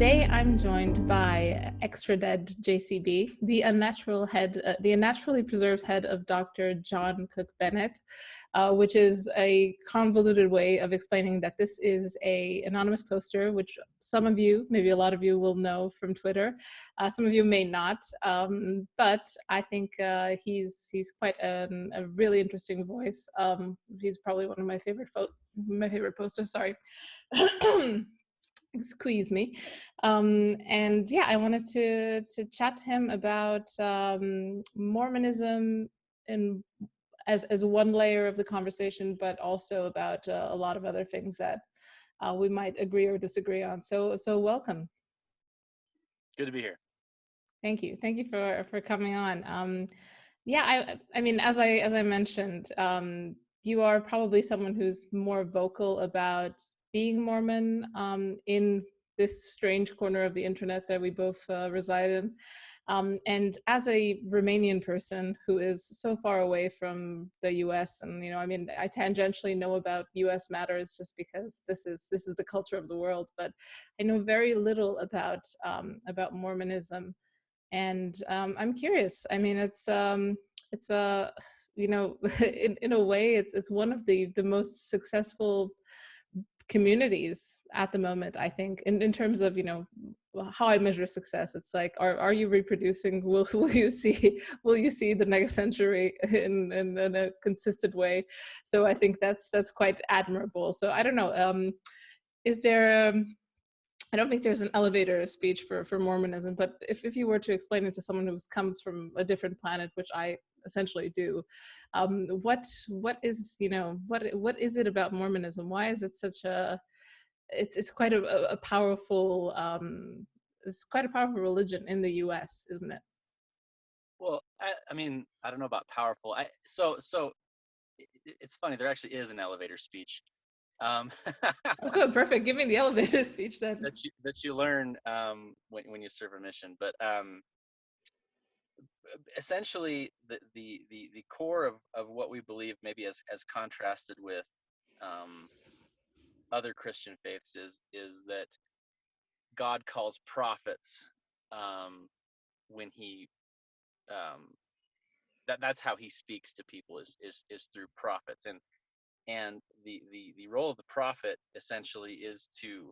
Today I'm joined by extra dead JCB, the unnaturally preserved head of Dr. John Cook Bennett, which is a convoluted way of explaining that this is a anonymous poster, which some of you, maybe a lot of you, will know from Twitter. Some of you may not, but I think he's quite a really interesting voice. He's probably one of my favorite posters. Sorry. Squeeze me. And yeah, I wanted to chat to him about Mormonism and as one layer of the conversation, but also about a lot of other things that we might agree or disagree on. So welcome. Good to be here. Thank you for coming on. Yeah, I mean, as I mentioned, you are probably someone who's more vocal about being Mormon in this strange corner of the internet that we both reside in. And as a Romanian person who is so far away from the U.S., and I mean, I tangentially know about U.S. matters just because this is the culture of the world, but I know very little about Mormonism. And I'm curious. I mean, it's a in a way, it's one of the most successful communities at the moment, I think, in terms of how I measure success. It's like, are you reproducing? Will you see the next century in a consistent way? So I think that's quite admirable. So I don't know. Is there I don't think there's an elevator speech for Mormonism, but if you were to explain it to someone who comes from a different planet, which I essentially do, what is what is it about Mormonism? Why is it such a it's quite a powerful it's quite a powerful religion in the U.S., isn't it? Well, I mean, I don't know about powerful. It's funny. There actually is an elevator speech um, Okay, perfect. Give me the elevator speech then. that you learn when you serve a mission. But essentially, the core of what we believe, maybe as contrasted with um, other Christian faiths, is that God calls prophets when he um, that's how he speaks to people is through prophets. And the role of the prophet essentially is to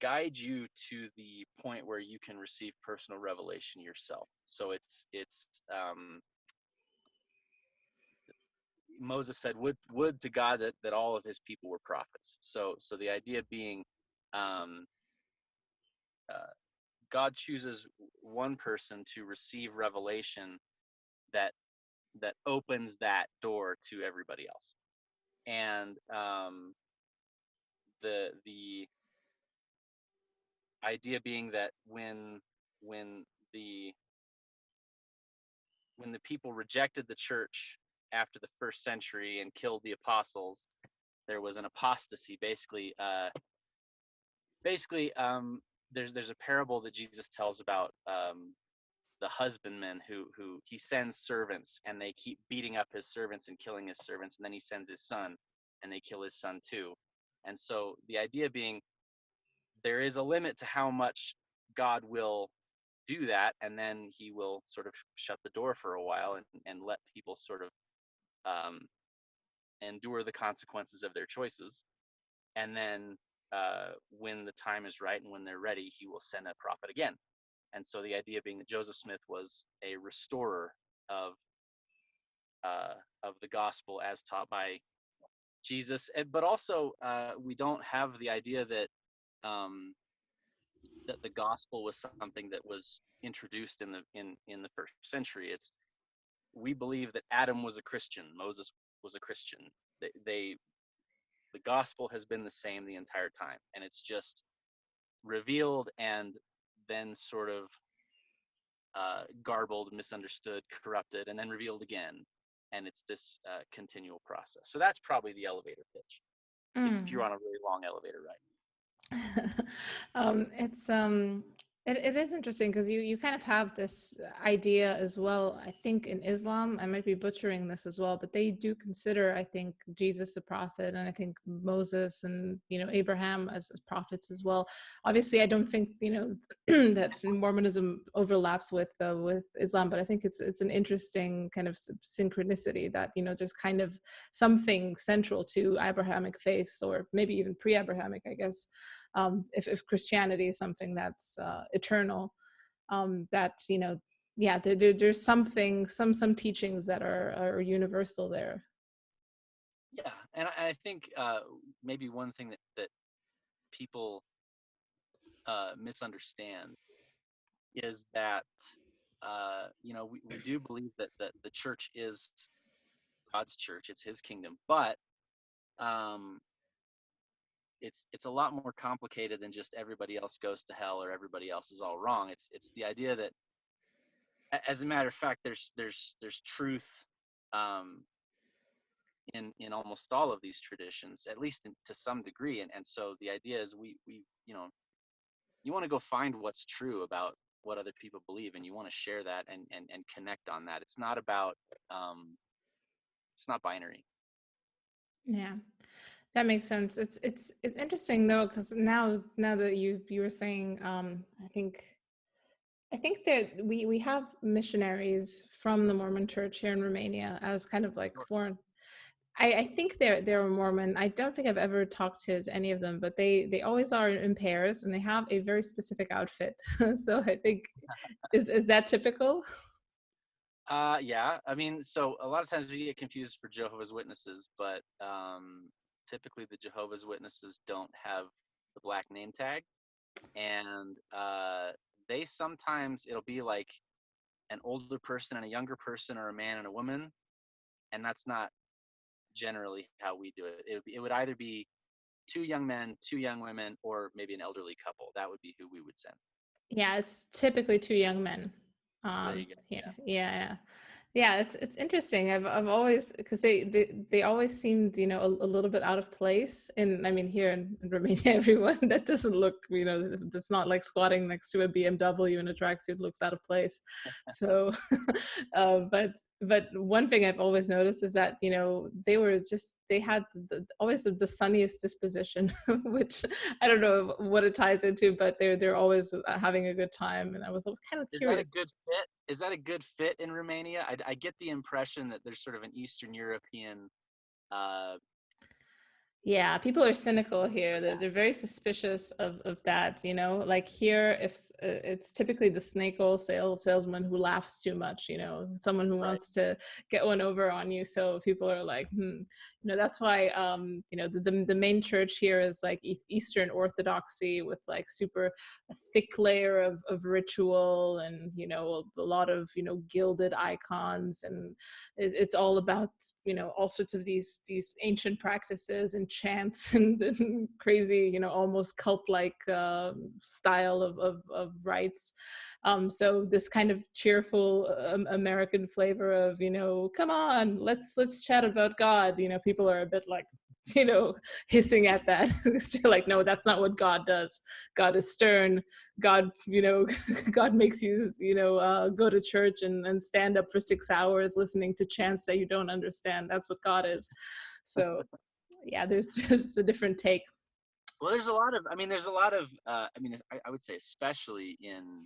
guide you to the point where you can receive personal revelation yourself. So Moses said, would to God that all of his people were prophets. So the idea being, um, uh, God chooses one person to receive revelation that opens that door to everybody else. And the idea being that when the when the people rejected the church after the first century and killed the apostles, there was an apostasy. Basically, there's a parable that Jesus tells about the husbandman who he sends servants and they keep beating up his servants and killing his servants, and then he sends his son and they kill his son too. And so the idea being, there is a limit to how much God will do that, and then he will sort of shut the door for a while and let people sort of um, endure the consequences of their choices. And then when the time is right and when they're ready, he will send a prophet again. And so the idea being that Joseph Smith was a restorer of the gospel as taught by Jesus. But also, we don't have the idea that um, that the gospel was something that was introduced in the first century. We believe that Adam was a Christian, Moses was a Christian. The gospel has been the same the entire time, and it's just revealed and then sort of garbled, misunderstood, corrupted, and then revealed again. And it's this continual process. So that's probably the elevator pitch, if you're on a really long elevator ride. It's It is interesting because you kind of have this idea as well. I think in Islam, I might be butchering this as well, but they do consider, I think, Jesus a prophet, and I think Moses and Abraham as prophets as well. Obviously, I don't think that Mormonism overlaps with Islam, but I think it's an interesting kind of synchronicity that there's kind of something central to Abrahamic faith, or maybe even pre-Abrahamic, I guess, if Christianity is something that's eternal, that yeah, there's something, some teachings that are universal there. Yeah, and I think maybe one thing that people misunderstand is that we do believe that the church is God's church, it's His kingdom, but um, it's a lot more complicated than just everybody else goes to hell or everybody else is all wrong. It's the idea that, as a matter of fact, there's truth um, in almost all of these traditions, at least to some degree, and so the idea is we you want to go find what's true about what other people believe, and you want to share that and connect on that. It's not about it's not binary. Yeah, that makes sense. It's interesting though, because now that you were saying, I think that we have missionaries from the Mormon Church here in Romania as kind of like foreign. I think they're Mormon. I don't think I've ever talked to any of them, but they always are in pairs, and they have a very specific outfit. So I think, is that typical? Yeah, I mean, so a lot of times we get confused for Jehovah's Witnesses, but typically the Jehovah's Witnesses don't have the black name tag, and they sometimes it'll be like an older person and a younger person, or a man and a woman, and that's not generally how we do it. It would either be two young men, two young women, or maybe an elderly couple. That would be who we would send. Yeah, it's typically two young men. So there you go. Yeah, Yeah. yeah, yeah. It's interesting. I've always, because they always seemed a little bit out of place. And I mean, here in Romania, everyone that doesn't look, that's not like squatting next to a BMW in a tracksuit looks out of place. So, but one thing I've always noticed is that they had always the sunniest disposition, which I don't know what it ties into, but they're always having a good time, and I was kind of Is that a curious. good fit? Is that a good fit in Romania? I get the impression that there's sort of an Eastern European. Uh, Yeah, people are cynical here. They're very suspicious of that. Like here, if it's typically the snake oil salesman who laughs too much. Someone who right. wants to get one over on you. So people are like, That's why the main church here is like Eastern Orthodoxy, with like super a thick layer of ritual, and a lot of gilded icons, and it's all about all sorts of these ancient practices and chants and crazy almost cult-like style of rites. So this kind of cheerful American flavor of come on, let's chat about God. People are a bit like hissing at that. They're like, no, that's not what God does. God is stern. God, God makes you, go to church and stand up for 6 hours listening to chants that you don't understand. That's what God is. So, yeah, there's just a different take. Well, there's a lot of. I mean, there's a lot of. I mean, I would say especially in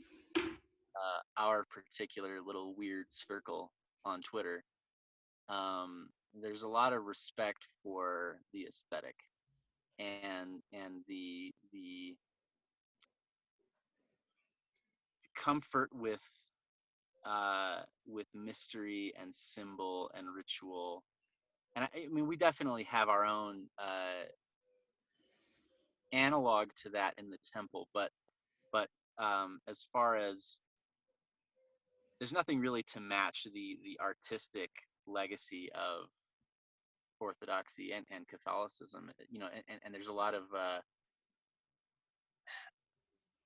our particular little weird circle on Twitter. There's a lot of respect for the aesthetic and the comfort with mystery and symbol and ritual. And I mean, we definitely have our own analog to that in the temple, but as far as there's nothing really to match the artistic legacy of Orthodoxy and Catholicism, and there's a lot of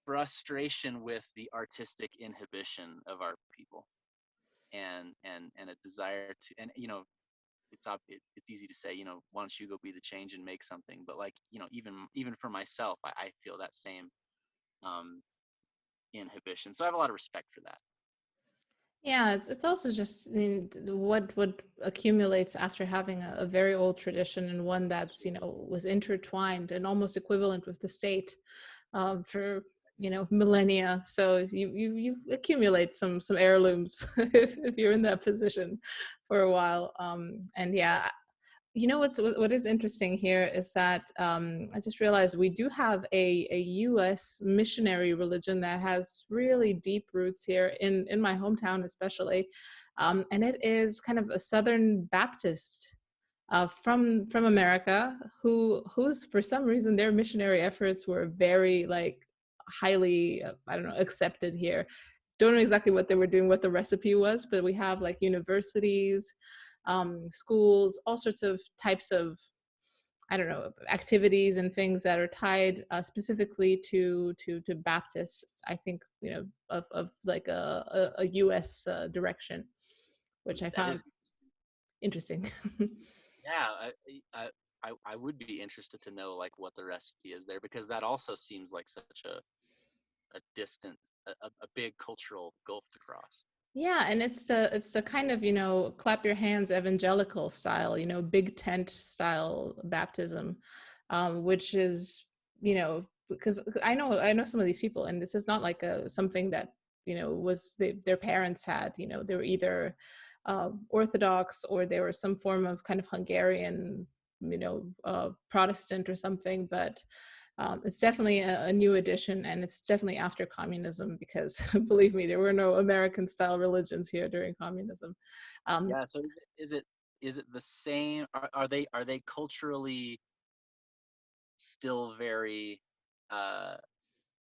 frustration with the artistic inhibition of our people, and a desire to, and it's easy to say, why don't you go be the change and make something, but like, even for myself, I feel that same um, inhibition. So I have a lot of respect for that. Yeah, it's also just, I mean, what accumulates after having a very old tradition, and one that's, was intertwined and almost equivalent with the state for, millennia. So you accumulate some heirlooms if you're in that position for a while. And yeah, what is interesting here is that I just realized we do have a U.S. missionary religion that has really deep roots here in my hometown, especially, and it is kind of a Southern Baptist from America, whose for some reason their missionary efforts were very like highly I don't know, accepted here. Don't know exactly what they were doing, what the recipe was, but we have like universities, schools, all sorts of types of, I don't know, activities and things that are tied specifically to Baptists. I think, of like a U.S. Direction, which I That found is, interesting. yeah. I would be interested to know like what the recipe is there, because that also seems like such a distant, a big cultural gulf to cross. Yeah, and it's the kind of, clap your hands evangelical style, big tent style baptism, which is, because I know some of these people, and this is not like something that, was their parents had, they were either Orthodox, or they were some form of kind of Hungarian, Protestant or something, but it's definitely a new edition, and it's definitely after communism, because believe me, there were no American style religions here during communism. Um, Yeah. So is it the same? Are they culturally still very uh,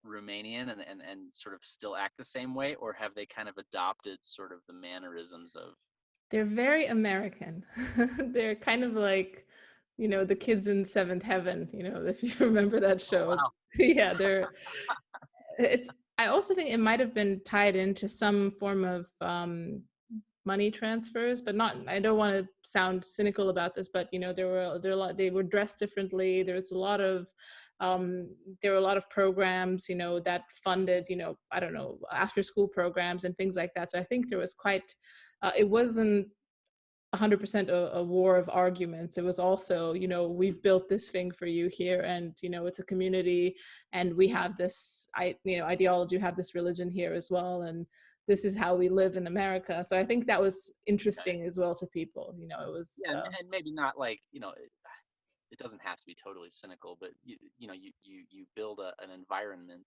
Romanian, and sort of still act the same way, or have they kind of adopted sort of the mannerisms of? they're very American. They're kind of like, the kids in Seventh Heaven, if you remember that Oh show. wow. Yeah, it's, I also think it might have been tied into some form of money transfers, but not, I don't want to sound cynical about this, but there were a lot, they were dressed differently. There's a lot of um there were a lot of programs, that funded, I don't know, after school programs and things like that. So I think there was quite it wasn't 100% a war of arguments. It was also, we've built this thing for you here, and it's a community, and we have this ideology, we have this religion here as well, and this is how we live in America. So I think that was Okay. interesting as well to people. It was Yeah, and maybe not like, it doesn't have to be totally cynical, but you build an environment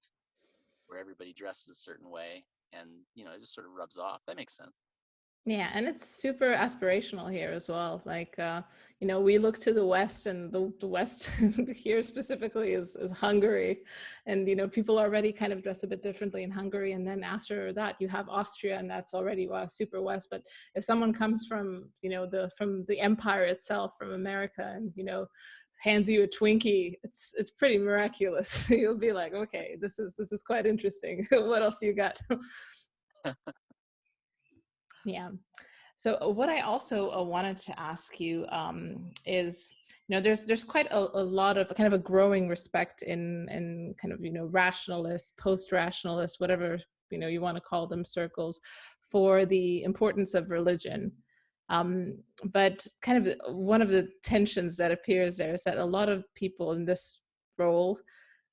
where everybody dresses a certain way, and it just sort of rubs off. That makes sense. Yeah, and it's super aspirational here as well. Like, we look to the West, and the West here specifically is Hungary, and people already kind of dress a bit differently in Hungary, and then after that you have Austria, and that's already super West. But if someone comes from, from the empire itself, from America, and hands you a Twinkie, it's pretty miraculous. You'll be like, okay, this is quite interesting. What else do you got? Yeah. So what I also wanted to ask you is, there's quite a lot of kind of a growing respect in kind of, rationalist, post-rationalist, whatever, you want to call them, circles, for the importance of religion. But kind of one of the tensions that appears there is that a lot of people in this role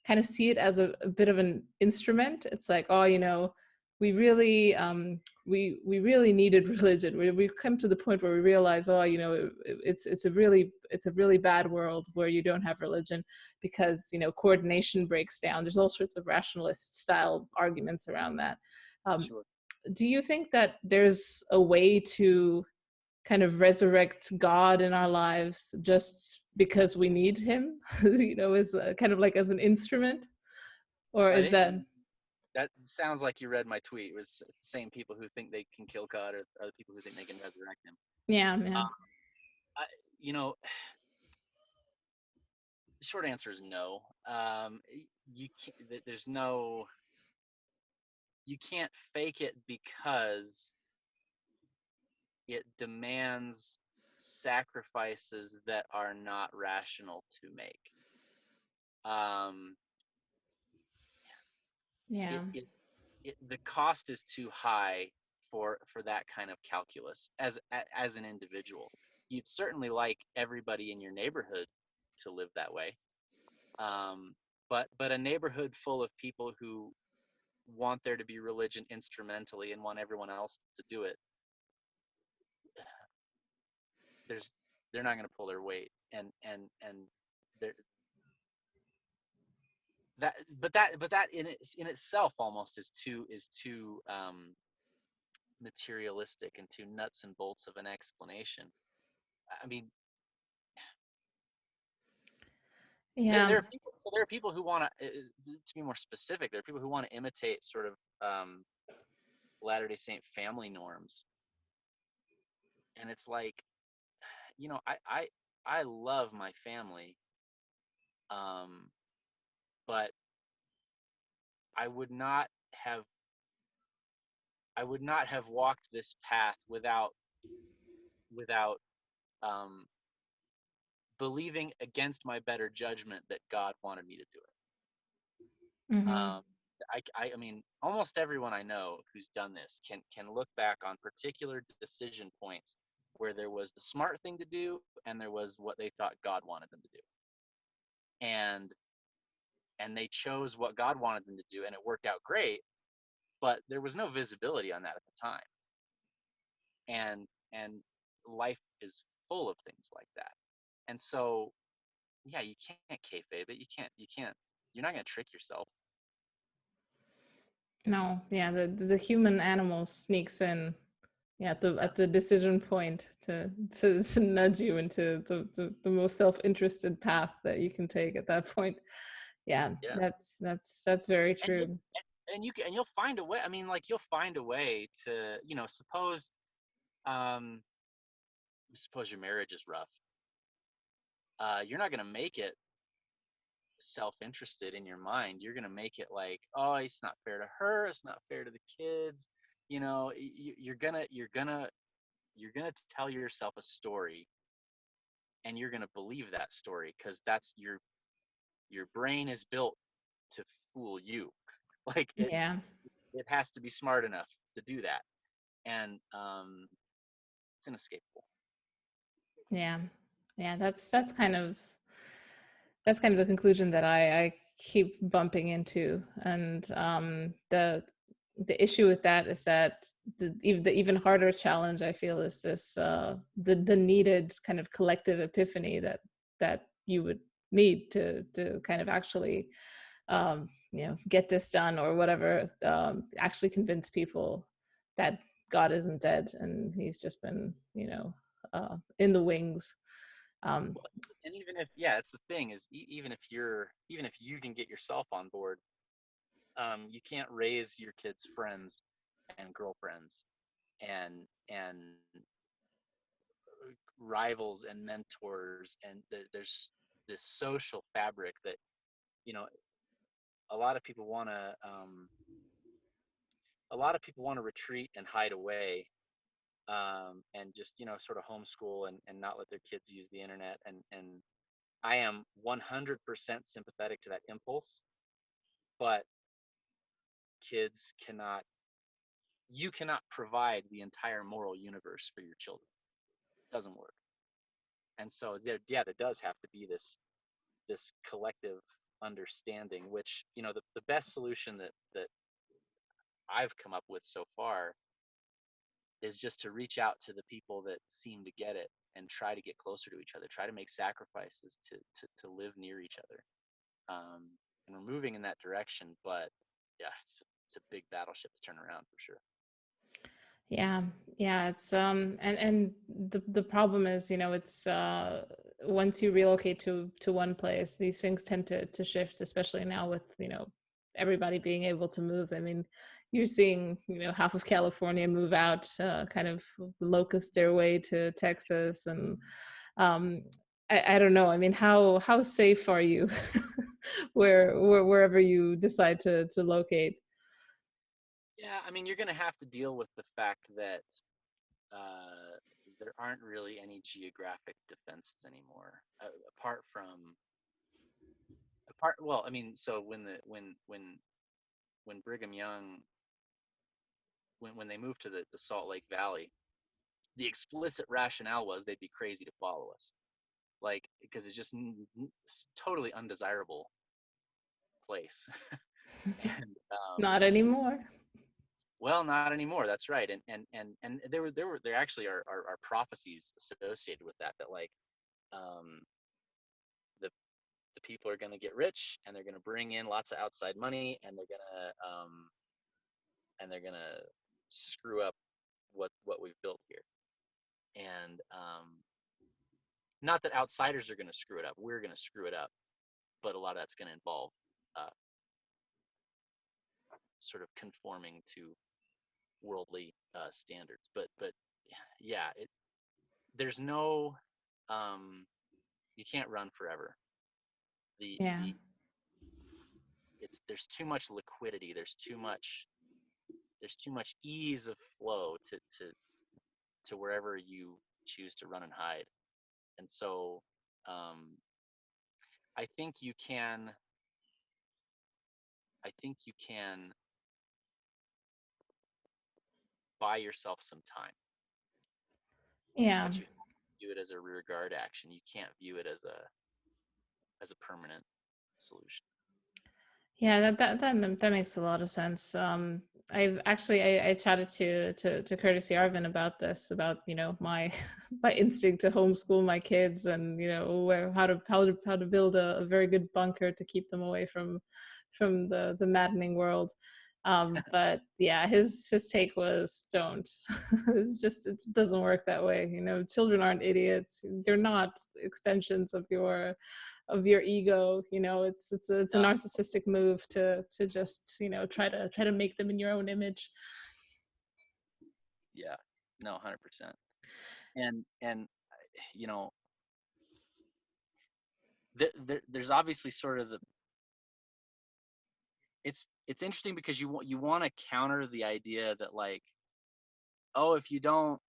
kind of see it as a bit of an instrument. It's like, oh, we really we really needed religion. We've come to the point where we realize, oh, it's a really bad world where you don't have religion, because coordination breaks down. There's all sorts of rationalist style arguments around that. Um, Sure. do you think that there's a way to kind of resurrect God in our lives just because we need him, as kind of like as an instrument? Or I is think that, that sounds like you read my tweet. It was the same people who think they can kill God are the people who think they can resurrect him. yeah, yeah. Um, I, you know, the short answer is no. You can't, there's no, you can't fake it, because it demands sacrifices that are not rational to make. Um, Yeah. it the cost is too high for that kind of calculus as an individual. You'd certainly like everybody in your neighborhood to live that way, but a neighborhood full of people who want there to be religion instrumentally and want everyone else to do it, there's they're not going to pull their weight, and they're, that in itself almost is too materialistic and too nuts and bolts of an explanation. I mean, Yeah. there are people who want to be more specific. There are people who want to imitate sort of Latter-day Saint family norms, and it's like, I love my family, um, but I would not have I would not have walked this path without um, believing against my better judgment that God wanted me to do it. Hmm. I mean, almost everyone I know who's done this can look back on particular decision points where there was the smart thing to do and there was what they thought God wanted them to do, and they chose what God wanted them to do, and it worked out great. But there was no visibility on that at the time, and life is full of things like that. And so, yeah, you can't kayfabe it. You can't. You're not gonna trick yourself. No, yeah, the human animal sneaks in, yeah, Yeah, at the decision point to nudge you into the most self-interested path that you can take at that point. Yeah, yeah. that's very And you true. and you'll find a way. I mean, like, you'll find a way to, um suppose your marriage is rough. You're not gonna make it self-interested in your mind. You're gonna make it like, oh, it's not fair to her, it's not fair to the kids. You're gonna tell yourself a story, and you're gonna believe that story because that's your brain is built to fool you. Like, Yeah, it has to be smart enough to do that, and it's inescapable. yeah, yeah. That's kind of the conclusion that I keep bumping into, and the issue with that is that the even harder challenge I feel is this the needed kind of collective epiphany that you would need to kind of actually get this done or whatever, actually convince people that God isn't dead and he's just been in the wings. um, Well, and even if, yeah, it's the thing is, even if you can get yourself on board, you can't raise your kids' friends and girlfriends and rivals and mentors, and there's this social fabric that, you know a lot of people want to retreat and hide away, and just, sort of homeschool and not let their kids use the internet, and I am 100% sympathetic to that impulse, but kids cannot you cannot provide the entire moral universe for your children. It doesn't work. And so there does have to be this collective understanding, which, the best solution that I've come up with so far is just to reach out to the people that seem to get it and try to get closer to each other, try to make sacrifices to live near each other. And we're moving in that direction, but yeah, it's a big battleship to turn around for sure. Yeah, yeah, it's and the problem is, it's once you relocate to one place, these things tend to shift, especially now with, everybody being able to move. I mean, you're seeing, half of California move out, kind of locust their way to Texas, and um I don't know. I mean, how safe are you wherever you decide to locate? Yeah, I mean, you're going to have to deal with the fact that uh, there aren't really any geographic defenses anymore, apart from apart. Well, I mean, so when Brigham Young when they moved to the Salt Lake Valley, the explicit rationale was they'd be crazy to follow us, like, because it's just totally undesirable place. And Not anymore. well, not anymore. That's right. And there actually are prophecies associated with that, like, um, the the people are going to get rich, and they're going to bring in lots of outside money, and they're going to screw up what we've built here. And not that outsiders are going to screw it up. We're going to screw it up, but a lot of that's going to involve uh, sort of conforming to worldly standards. But yeah, there's no you can't run forever. Yeah. The there's too much liquidity. There's too much ease of flow to wherever you choose to run and hide. And so um, I think you can I think you can buy yourself some time, Yeah. but you have to view it as a rearguard action. You can't view it as a permanent solution. Yeah, that makes a lot of sense. I've actually I chatted to Curtis Yarvin about this, about my my instinct to homeschool my kids, and how to build a very good bunker to keep them away from the maddening world. But yeah, his take was don't. It doesn't work that way. Children aren't idiots. They're not extensions of your ego. It's a No, narcissistic move to just try to make them in your own image. yeah, no, 100%. And you know, there's obviously sort of it's interesting because you want to counter the idea that, like, oh, if you don't,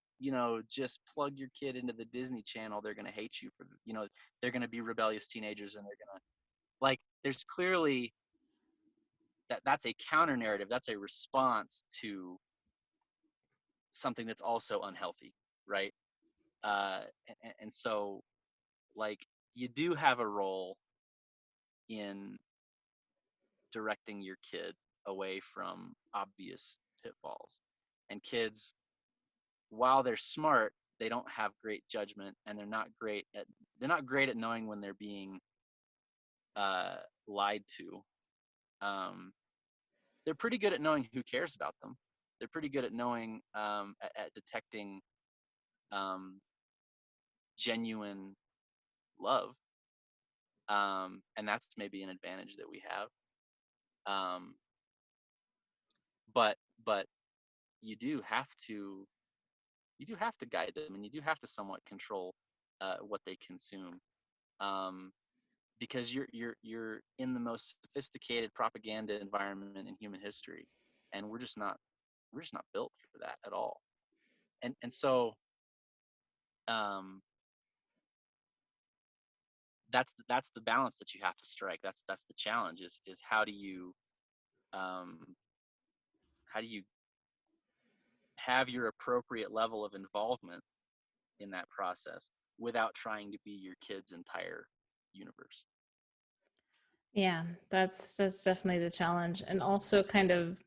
just plug your kid into the Disney Channel, they're going to hate you they're going to be rebellious teenagers, and they're going to, like, there's clearly that's a counter narrative. That's a response to something that's also unhealthy, right? And so, like, you do have a role in directing your kid away from obvious pitfalls. And kids, while they're smart, they don't have great judgment, and they're not great at knowing when they're being uh, lied to. Um, they're pretty good at knowing who cares about them. They're pretty good at knowing at detecting um, genuine love, and that's maybe an advantage that we have. Um, but but you do have to guide them, and you do have to somewhat control what they consume, um, because you're in the most sophisticated propaganda environment in human history, and we're just not built for that at all. And so um, that's the balance that you have to strike. That's the challenge, is um, how do you have your appropriate level of involvement in that process without trying to be your kid's entire universe. Yeah, that's definitely the challenge, and also kind of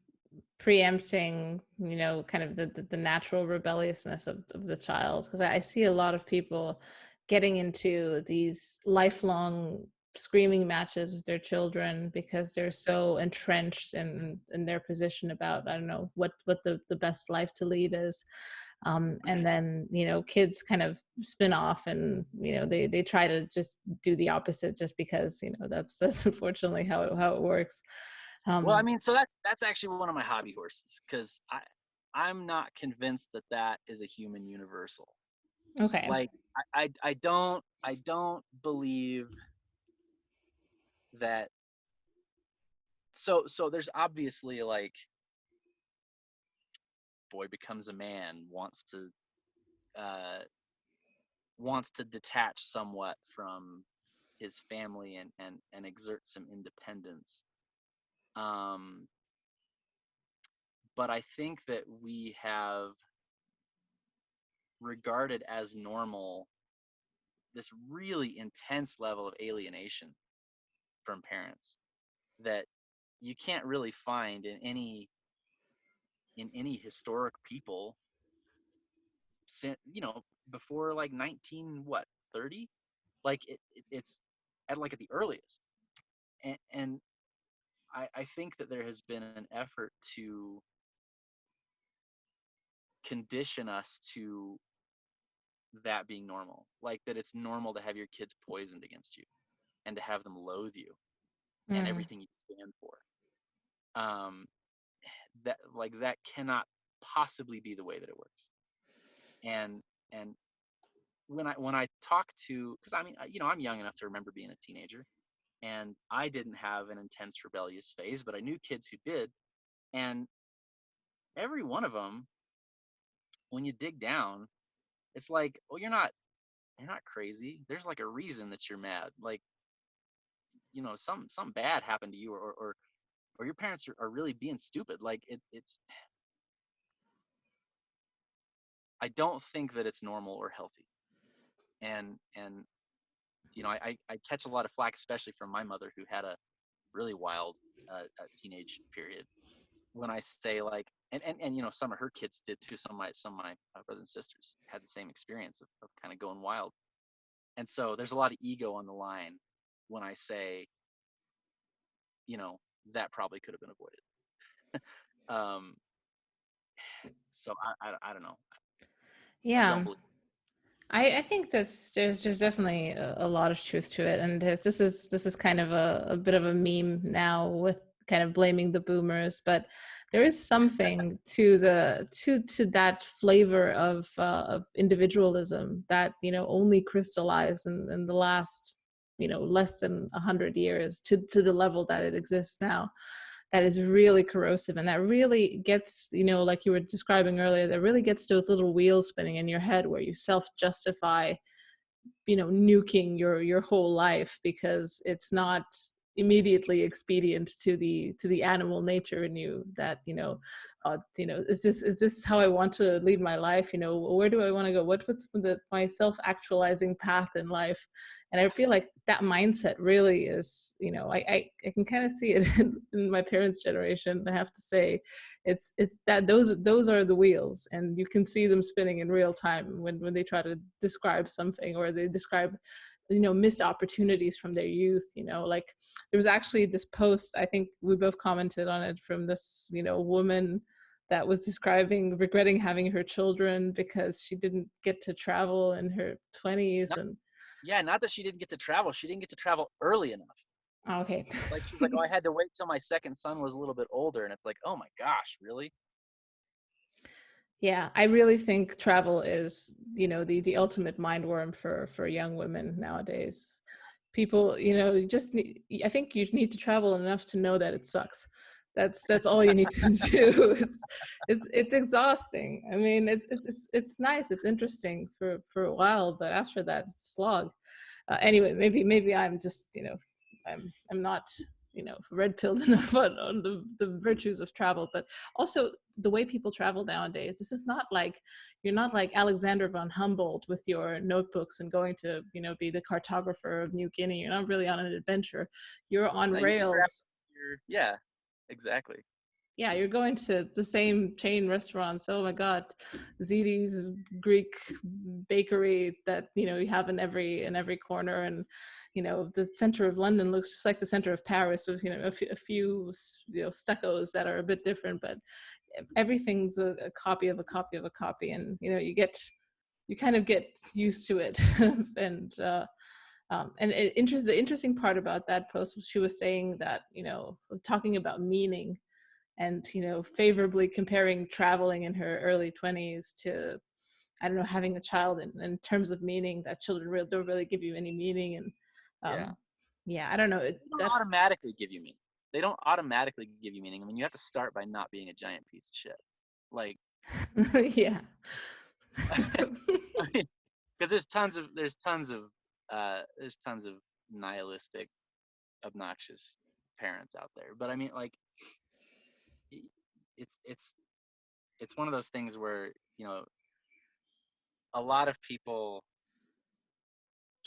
preempting, kind of the natural rebelliousness of the child. Because I see a lot of people getting into these lifelong screaming matches with their children because they're so entrenched in their position about, I don't know, what the best life to lead is. And then kids kind of spin off, and they try to just do the opposite, just because that's unfortunately how it works. Well, I um mean, so that's actually one of my hobby horses, because I'm not convinced that is a human universal. okay. Like, I don't believe that. So there's obviously, like, boy becomes a man, uh wants to detach somewhat from his family, and exert some independence. Um, but I think that we have regarded as normal this really intense level of alienation from parents that you can't really find in any historic people since, before like 19 what 30, like it's at like at the earliest. And I think that there has been an effort to condition us to that being normal, like that it's normal to have your kids poisoned against you and to have them loathe you and Mm. everything you stand for. um that, like, that cannot possibly be the way that it works. And and when I talk to, because I mean, I'm young enough to remember being a teenager, and I didn't have an intense rebellious phase, but I knew kids who did. And every one of them, when you dig down, it's like, well, you're not crazy. There's like a reason that you're mad. Like, some bad happened to you, or your parents are really being stupid. Like, it's I don't think that it's normal or healthy. And I catch a lot of flack, especially from my mother, who had a really wild teenage period, when I say, like, and some of her kids did too. Some of my brothers and sisters had the same experience of kind of going wild. And so there's a lot of ego on the line when I say, you know, that probably could have been avoided. um, so I don't know. I don't Yeah. believe. I think there's definitely a lot of truth to it, and this is kind of a bit of a meme now with kind of blaming the boomers, but there is something to to that flavor of individualism that only crystallized in the last less than 100 years to the level that it exists now, that is really corrosive, and that really gets, like you were describing earlier, that really gets those little wheels spinning in your head where you self-justify nuking your whole life because it's not immediately expedient to the animal nature in you, that is this how I want to lead my life? Where do I want to go? What's my self-actualizing path in life? And I feel like that mindset really is, I can kind of see it in my parents' generation, I have to say. It's that those are the wheels, and you can see them spinning in real time when they try to describe something, or they describe missed opportunities from their youth. Like, there was actually this post, I think we both commented on it, from this woman that was describing regretting having her children because she didn't get to travel in her 20s. Not, And yeah, not that she didn't get to travel. She didn't get to travel early enough. okay. Like, she's like, oh, I had to wait till my second son was a little bit older, and it's like, oh my gosh, really? Yeah, I really think travel is, the ultimate mind worm for young women nowadays. People, you just need, I think you need to travel enough to know that it sucks. That's all you need to do. It's exhausting. I mean, it's nice, it's interesting for a while, but after that, it's a slog. Anyway, maybe I'm just, I'm not, red pilled enough on the virtues of travel. But also the way people travel nowadays, this is not like, you're not like Alexander von Humboldt with your notebooks and going to be the cartographer of New Guinea. You're not really on an adventure, you're on No, you strap rails. yeah, exactly. Yeah, you're going to the same chain restaurants. Oh my God, Ziti's Greek bakery that you have in every corner, and the center of London looks just like the center of Paris, with a few stuccos that are a bit different, but everything's a copy of a copy of a copy, and you kind of get used to it. And the interesting part about that post was she was saying that talking about meaning, and favorably comparing traveling in her early 20s to, I don't know, having a child, in terms of meaning, that children don't really give you any meaning. And Yeah. yeah, I don't know They don't that. automatically give you meaning. They don't automatically give you meaning. I mean, you have to start by not being a giant piece of shit. Like, Yeah. I mean, because there's tons of nihilistic, obnoxious parents out there. But I mean, like, it's one of those things where, a lot of people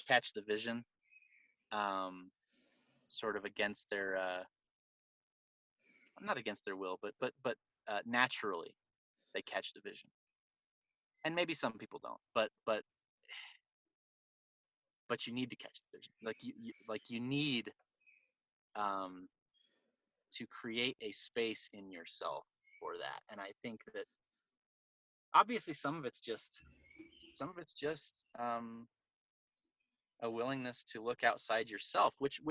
catch the vision, um, sort of against their not against their will, but naturally they catch the vision, and maybe some people don't, but you need to catch the vision. Like you need um, to create a space in yourself for that. And I think that obviously some of it's just a willingness to look outside yourself, which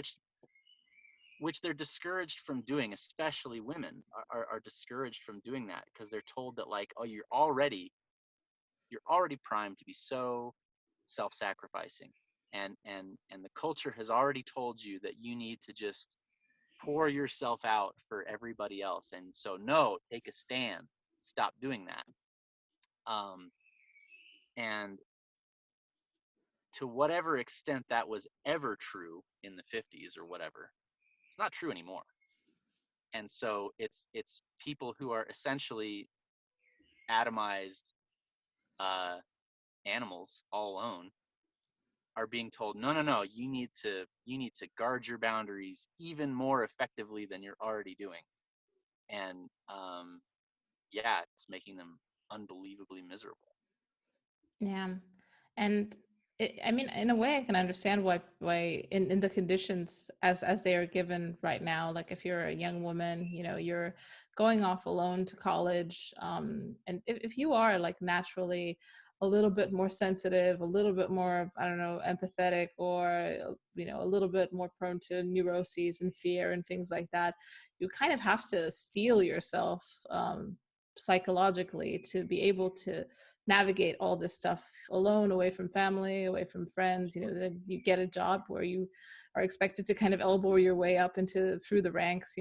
they're discouraged from doing. Especially women are discouraged from doing that because they're told that, like, oh, you're already primed to be so self-sacrificing, and the culture has already told you that you need to just pour yourself out for everybody else, and so no, take a stand, stop doing that. Um, and to whatever extent that was ever true in the 50s or whatever, it's not true anymore. And so it's people who are essentially atomized uh, animals all alone are being told, no, no, no, you need to guard your boundaries even more effectively than you're already doing. And yeah, it's making them unbelievably miserable. Yeah. And I mean, in a way, I can understand why in the conditions as they are given right now, like if you're a young woman, you're going off alone to college, and if you are like naturally a little bit more sensitive, a little bit more, I don't know, empathetic, or a little bit more prone to neuroses and fear and things like that, you kind of have to steel yourself psychologically to be able to navigate all this stuff alone, away from family, away from friends. Then you get a job where you are expected to kind of elbow your way up into through the ranks,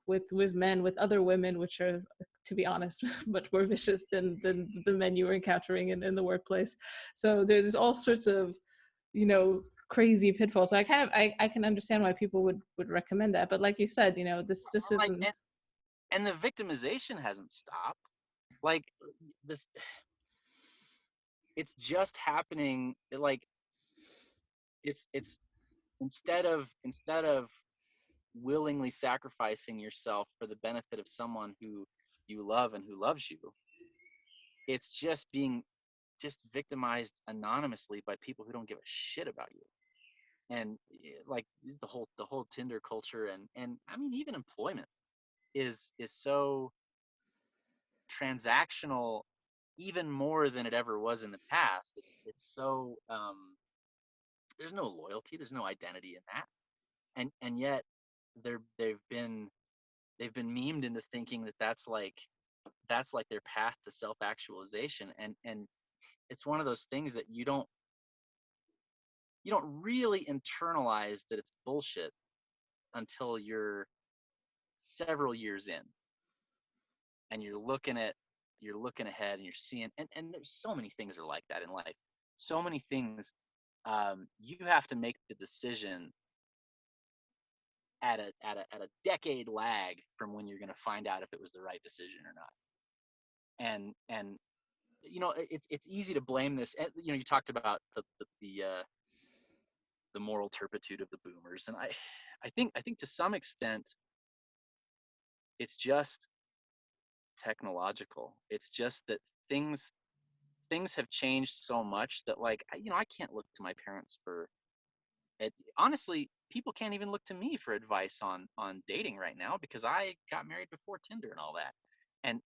with men, with other women, which are, to be honest, much more vicious than the men you were encountering in the workplace. So there's all sorts of crazy pitfalls. So I can understand why people would recommend that. But like you said, this Like, isn't. and the victimization hasn't stopped. Like, the it's just happening. Like, it's instead of willingly sacrificing yourself for the benefit of someone who you love and who loves you, it's just victimized anonymously by people who don't give a shit about you. And like the whole Tinder culture, and I mean, even employment is so transactional, even more than it ever was in the past. It's so there's no loyalty, there's no identity in that. And yet they've been memed into thinking that that's like their path to self-actualization. And it's one of those things that you don't really internalize that it's bullshit until you're several years in, and you're looking ahead, and you're seeing, and there's so many things are like that in life. So many things, you have to make the decision at a decade lag from when you're going to find out if it was the right decision or not. And it's easy to blame this. You talked about the moral turpitude of the boomers, and I think to some extent it's just technological. It's just that things have changed so much that, like, I can't look to my parents for it. Honestly, people can't even look to me for advice on dating right now, because I got married before Tinder and all that. And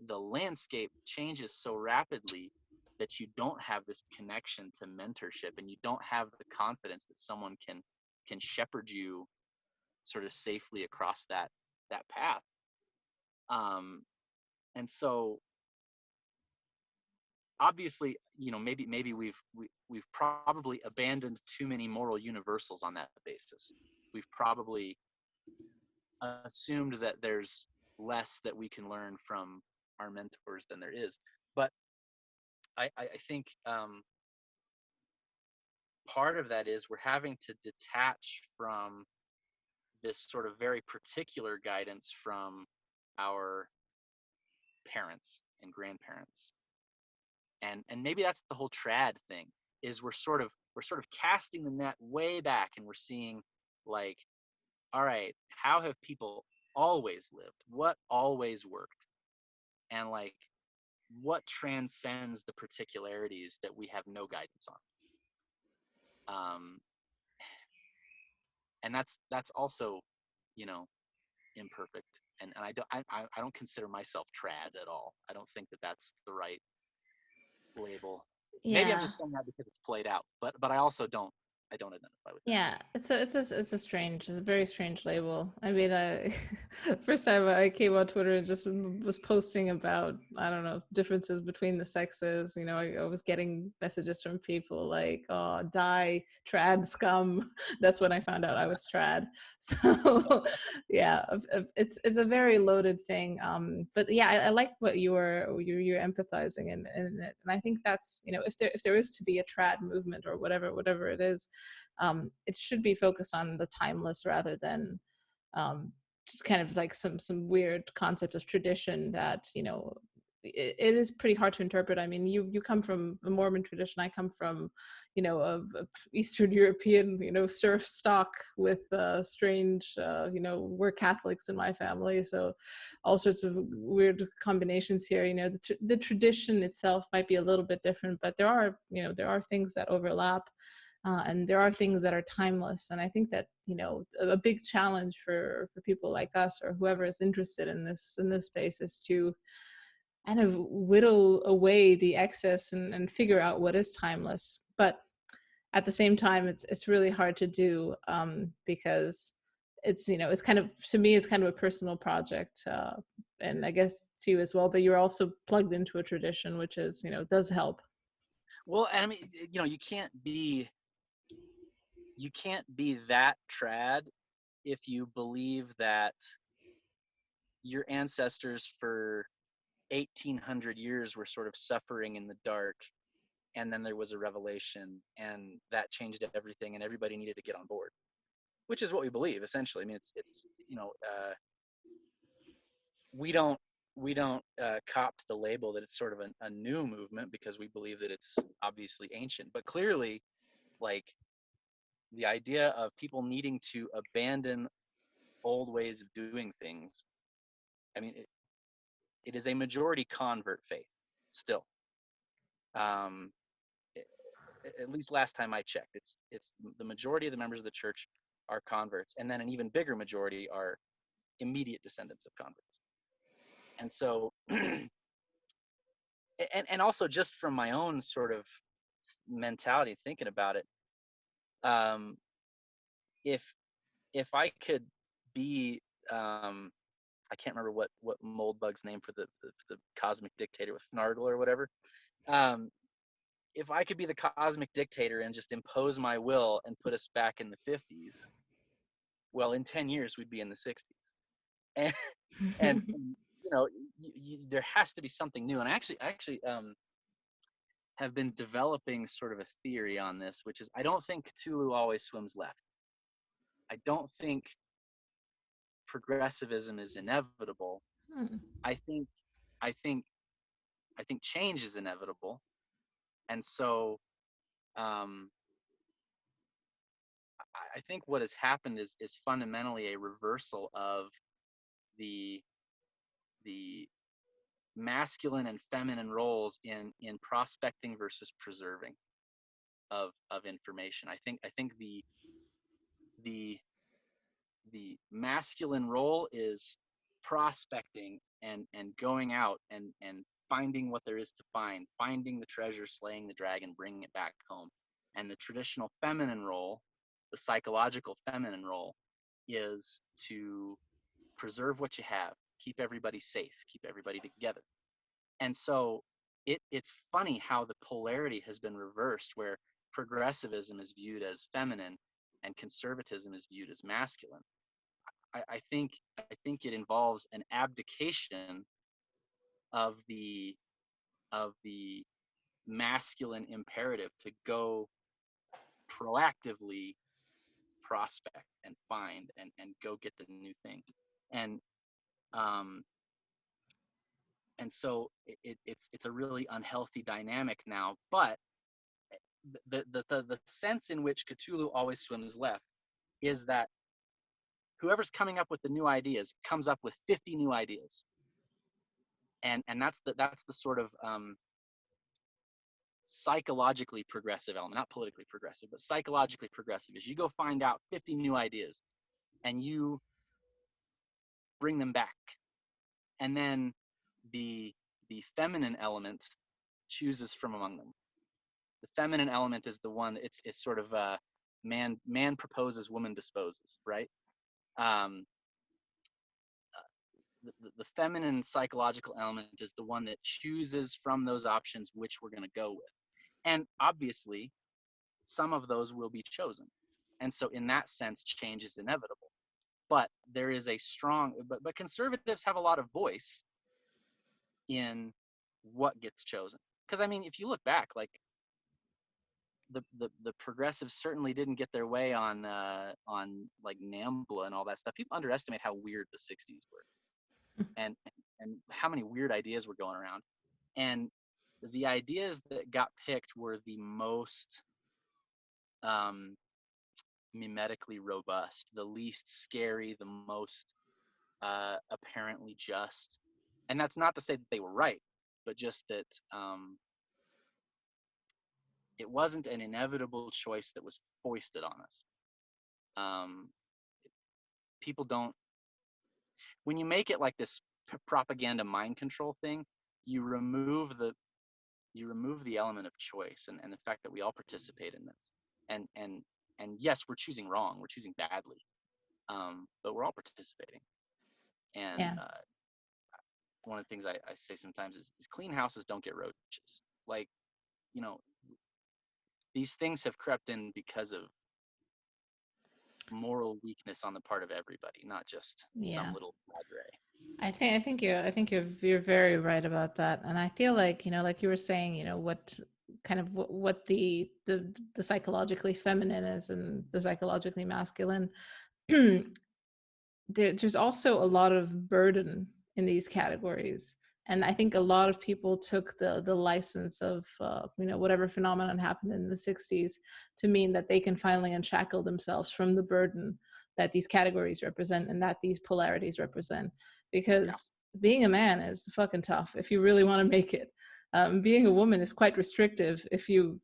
the landscape changes so rapidly that you don't have this connection to mentorship, and you don't have the confidence that someone can shepherd you sort of safely across that path. And so obviously, maybe we've probably abandoned too many moral universals on that basis. We've probably assumed that there's less that we can learn from our mentors than there is. But I think part of that is we're having to detach from this sort of very particular guidance from our parents and grandparents. And maybe that's the whole trad thing, is we're sort of casting the net way back, and we're seeing, like, all right, how have people always lived? What always worked? And, like, what transcends the particularities that we have no guidance on? And that's also, you know, imperfect. And I don't consider myself trad at all. I don't think that that's the right label. Maybe I'm Yeah. just saying that because it's played out, but I also don't identify with that. Yeah, it's a strange, it's a very strange label. I mean, I first time I came on Twitter and just was posting about, I don't know, differences between the sexes. You know, I was getting messages from people like, "Oh, die trad scum." That's when I found out I was trad. So, yeah, it's a very loaded thing. But yeah, I like what you're empathizing in it, and I think that's, you know, if there is to be a trad movement or whatever it is, it should be focused on the timeless rather than kind of like some weird concept of tradition that, you know, it is pretty hard to interpret. I mean, you come from a Mormon tradition. I come from, you know, a Eastern European, you know, serf stock with strange, you know, we're Catholics in my family, so all sorts of weird combinations here. You know, the tradition itself might be a little bit different, but there are, you know, there are things that overlap. And there are things that are timeless, and I think that, you know, a big challenge for people like us or whoever is interested in this space is to kind of whittle away the excess and figure out what is timeless. But at the same time, it's really hard to do, because it's, you know, it's kind of, to me, it's kind of a personal project, and I guess to you as well. But you're also plugged into a tradition, which is, you know, does help. Well, and I mean, you know, you can't be that trad if you believe that your ancestors for 1800 years were sort of suffering in the dark, and then there was a revelation, and that changed everything, and everybody needed to get on board, which is what we believe essentially. I mean, it's you know, we don't cop to the label that it's sort of a new movement, because we believe that it's obviously ancient. But clearly, like, the idea of people needing to abandon old ways of doing things, I mean, it is a majority convert faith still. um, at least last time I checked, it's the majority of the members of the church are converts, and then an even bigger majority are immediate descendants of converts. And so, and also, just from my own sort of mentality, thinking about it, um, if I could be, I can't remember what Moldbug's name for the cosmic dictator with Snargle or whatever. Um, if I could be the cosmic dictator and just impose my will and put us back in the 50s, well, in 10 years we'd be in the 60s. And you know, there has to be something new. And I actually have been developing sort of a theory on this, which is, I don't think Cthulhu always swims left. I don't think progressivism is inevitable. Hmm. I think I think I think change is inevitable. And so, um, I think what has happened is fundamentally a reversal of the the masculine and feminine roles in prospecting versus preserving of information. I think the the masculine role is prospecting and going out and finding what there is to find, finding the treasure, slaying the dragon, bringing it back home. And the traditional feminine role, the psychological feminine role, is to preserve what you have, keep everybody safe, keep everybody together. And so it's funny how the polarity has been reversed, where progressivism is viewed as feminine and conservatism is viewed as masculine. I think it involves an abdication of the masculine imperative to go proactively prospect and find and go get the new thing. And um And so it's a really unhealthy dynamic now. But the sense in which Cthulhu always swims left is that whoever's coming up with the new ideas comes up with 50 new ideas, and that's the sort of psychologically progressive element, not politically progressive, but psychologically progressive, is you go find out 50 new ideas and you bring them back, and then the feminine element chooses from among them. The feminine element is the one, it's sort of man proposes, woman disposes, right? um, the feminine psychological element is the one that chooses from those options which we're going to go with. And obviously, some of those will be chosen. And so in that sense, change is inevitable. But there is a strong, but conservatives have a lot of voice in what gets chosen. Because I mean, if you look back, like the progressives certainly didn't get their way on like NAMBLA and all that stuff. People underestimate how weird the 60s were, and how many weird ideas were going around. And the ideas that got picked were the most mimetically robust, the least scary, the most apparently just. And that's not to say that they were right, but just that it wasn't an inevitable choice that was foisted on us. People don't, when you make it like this propaganda mind control thing, you remove the element of choice and the fact that we all participate in this. And yes, we're choosing wrong, we're choosing badly, but we're all participating. And Yeah. one of the things I say sometimes is clean houses don't get roaches. Like, you know, these things have crept in because of moral weakness on the part of everybody, not just some Yeah. little padre. I think you're very right about that. And I feel like, like you were saying, what kind of what the psychologically feminine is and the psychologically masculine. There's also a lot of burden in these categories, and I think a lot of people took the license of whatever phenomenon happened in the 60s to mean that they can finally unshackle themselves from the burden that these categories represent and that these polarities represent, Yeah, because being a man is fucking tough if you really want to make it. Being a woman is quite restrictive if you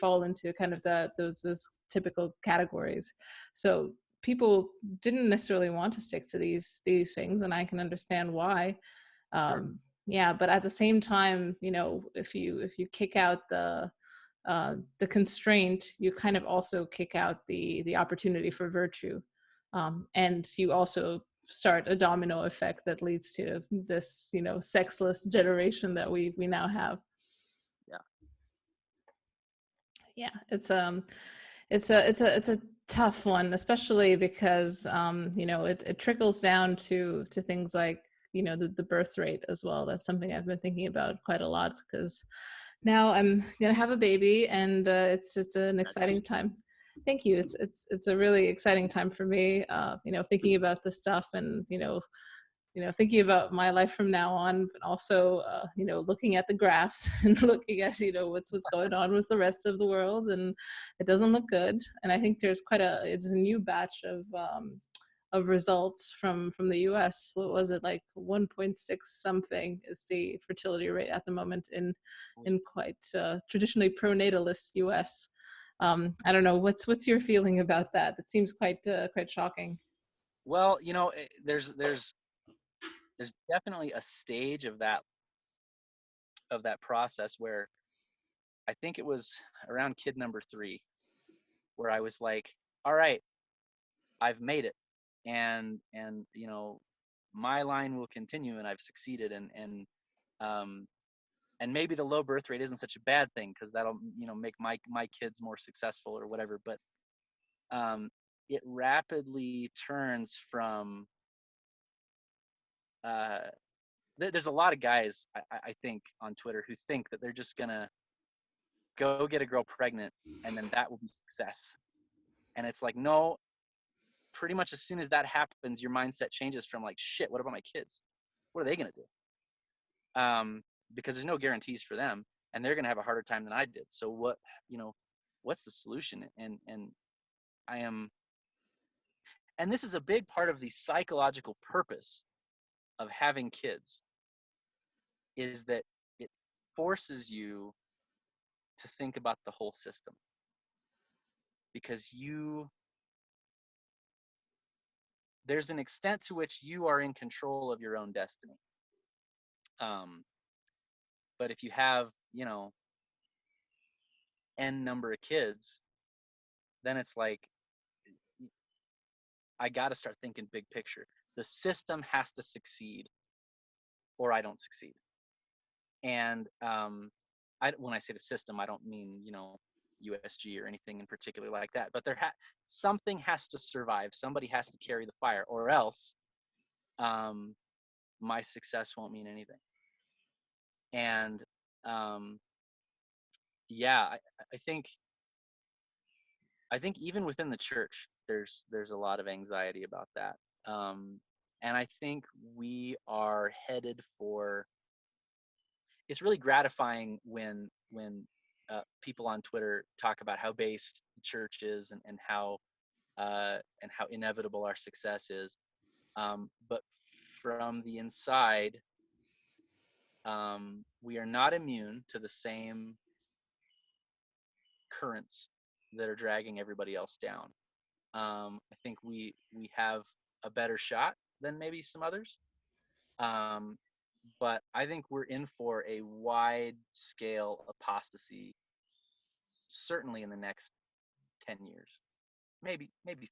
fall into kind of those typical categories. So people didn't necessarily want to stick to these things, and I can understand why. sure. Yeah, but at the same time, if you kick out the constraint, you kind of also kick out the opportunity for virtue, and you also start a domino effect that leads to this sexless generation that we now have. Yeah, Yeah, it's a tough one, especially because it trickles down to things like the birth rate as well. That's something I've been thinking about quite a lot, because now I'm gonna have a baby, and it's an exciting time. Thank you. It's a really exciting time for me. Thinking about this stuff, and thinking about my life from now on, but also, looking at the graphs and looking at, what's going on with the rest of the world, and it doesn't look good. And I think it's a new batch of results from the US. What was it, like 1.6 something is the fertility rate at the moment in quite traditionally pronatalist US. I don't know, what's your feeling about that? It seems quite shocking. well, there's definitely a stage of that process where I think it was around kid number 3 where I was like, all right, I've made it, and my line will continue, and I've succeeded, um and maybe the low birth rate isn't such a bad thing, because that'll make my kids more successful or whatever. But it rapidly turns from uh there's a lot of guys, I think, on Twitter who think that they're just gonna go get a girl pregnant and then that will be success. And it's like, no, pretty much as soon as that happens, your mindset changes from like, shit, what about my kids? What are they gonna do? because there's no guarantees for them, and they're going to have a harder time than I did. So what's the solution? And I am, and this is a big part of the psychological purpose of having kids, is that it forces you to think about the whole system, because there's an extent to which you are in control of your own destiny. But if you have, n number of kids, then it's like, I got to start thinking big picture. The system has to succeed, or I don't succeed. And when I say the system, I don't mean USG or anything in particular like that. But something has to survive. Somebody has to carry the fire, or else my success won't mean anything. And yeah, I think even within the church, there's a lot of anxiety about that. And I think we are headed for. It's really gratifying when people on Twitter talk about how based the church is, and how inevitable our success is. But from the inside, we are not immune to the same currents that are dragging everybody else down. I think we have a better shot than maybe some others. But I think we're in for a wide scale apostasy, certainly in the next 10 years, maybe 15.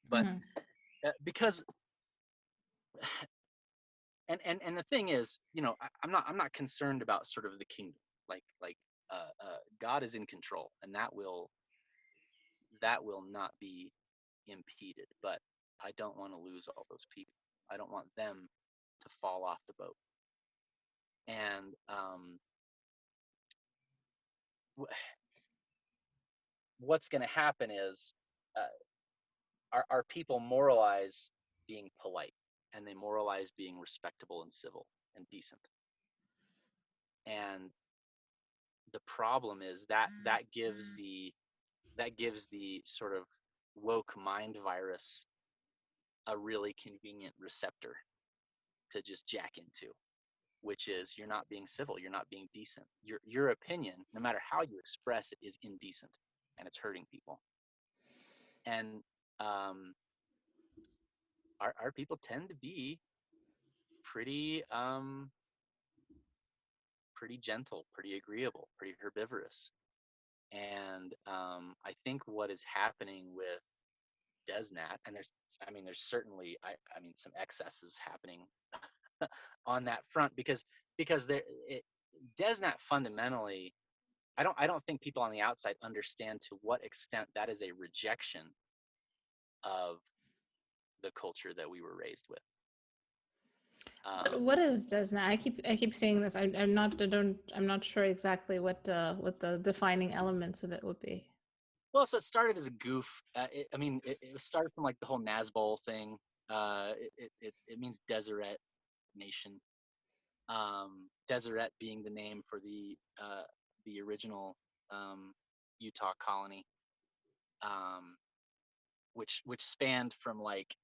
But because and the thing is, I'm not concerned about sort of the kingdom. Like God is in control, and that will not be impeded. But I don't want to lose all those people. I don't want them to fall off the boat. And what's going to happen is our people moralize being polite, and they moralize being respectable and civil and decent. And the problem is that gives the sort of woke mind virus a really convenient receptor to just jack into, which is, you're not being civil, you're not being decent. Your opinion, no matter how you express it, is indecent, and it's hurting people. And our people tend to be pretty gentle, pretty agreeable, pretty herbivorous. And I think what is happening with DesNat, and there's certainly some excesses happening on that front, because DesNat fundamentally, I don't think people on the outside understand to what extent that is a rejection of the culture that we were raised with. What is DesNat? I keep saying this. I'm not sure exactly what the defining elements of it would be. Well, so it started as a goof. It started from like the whole Nazbol thing. It means Deseret nation. Deseret being the name for the original Utah colony, which spanned from like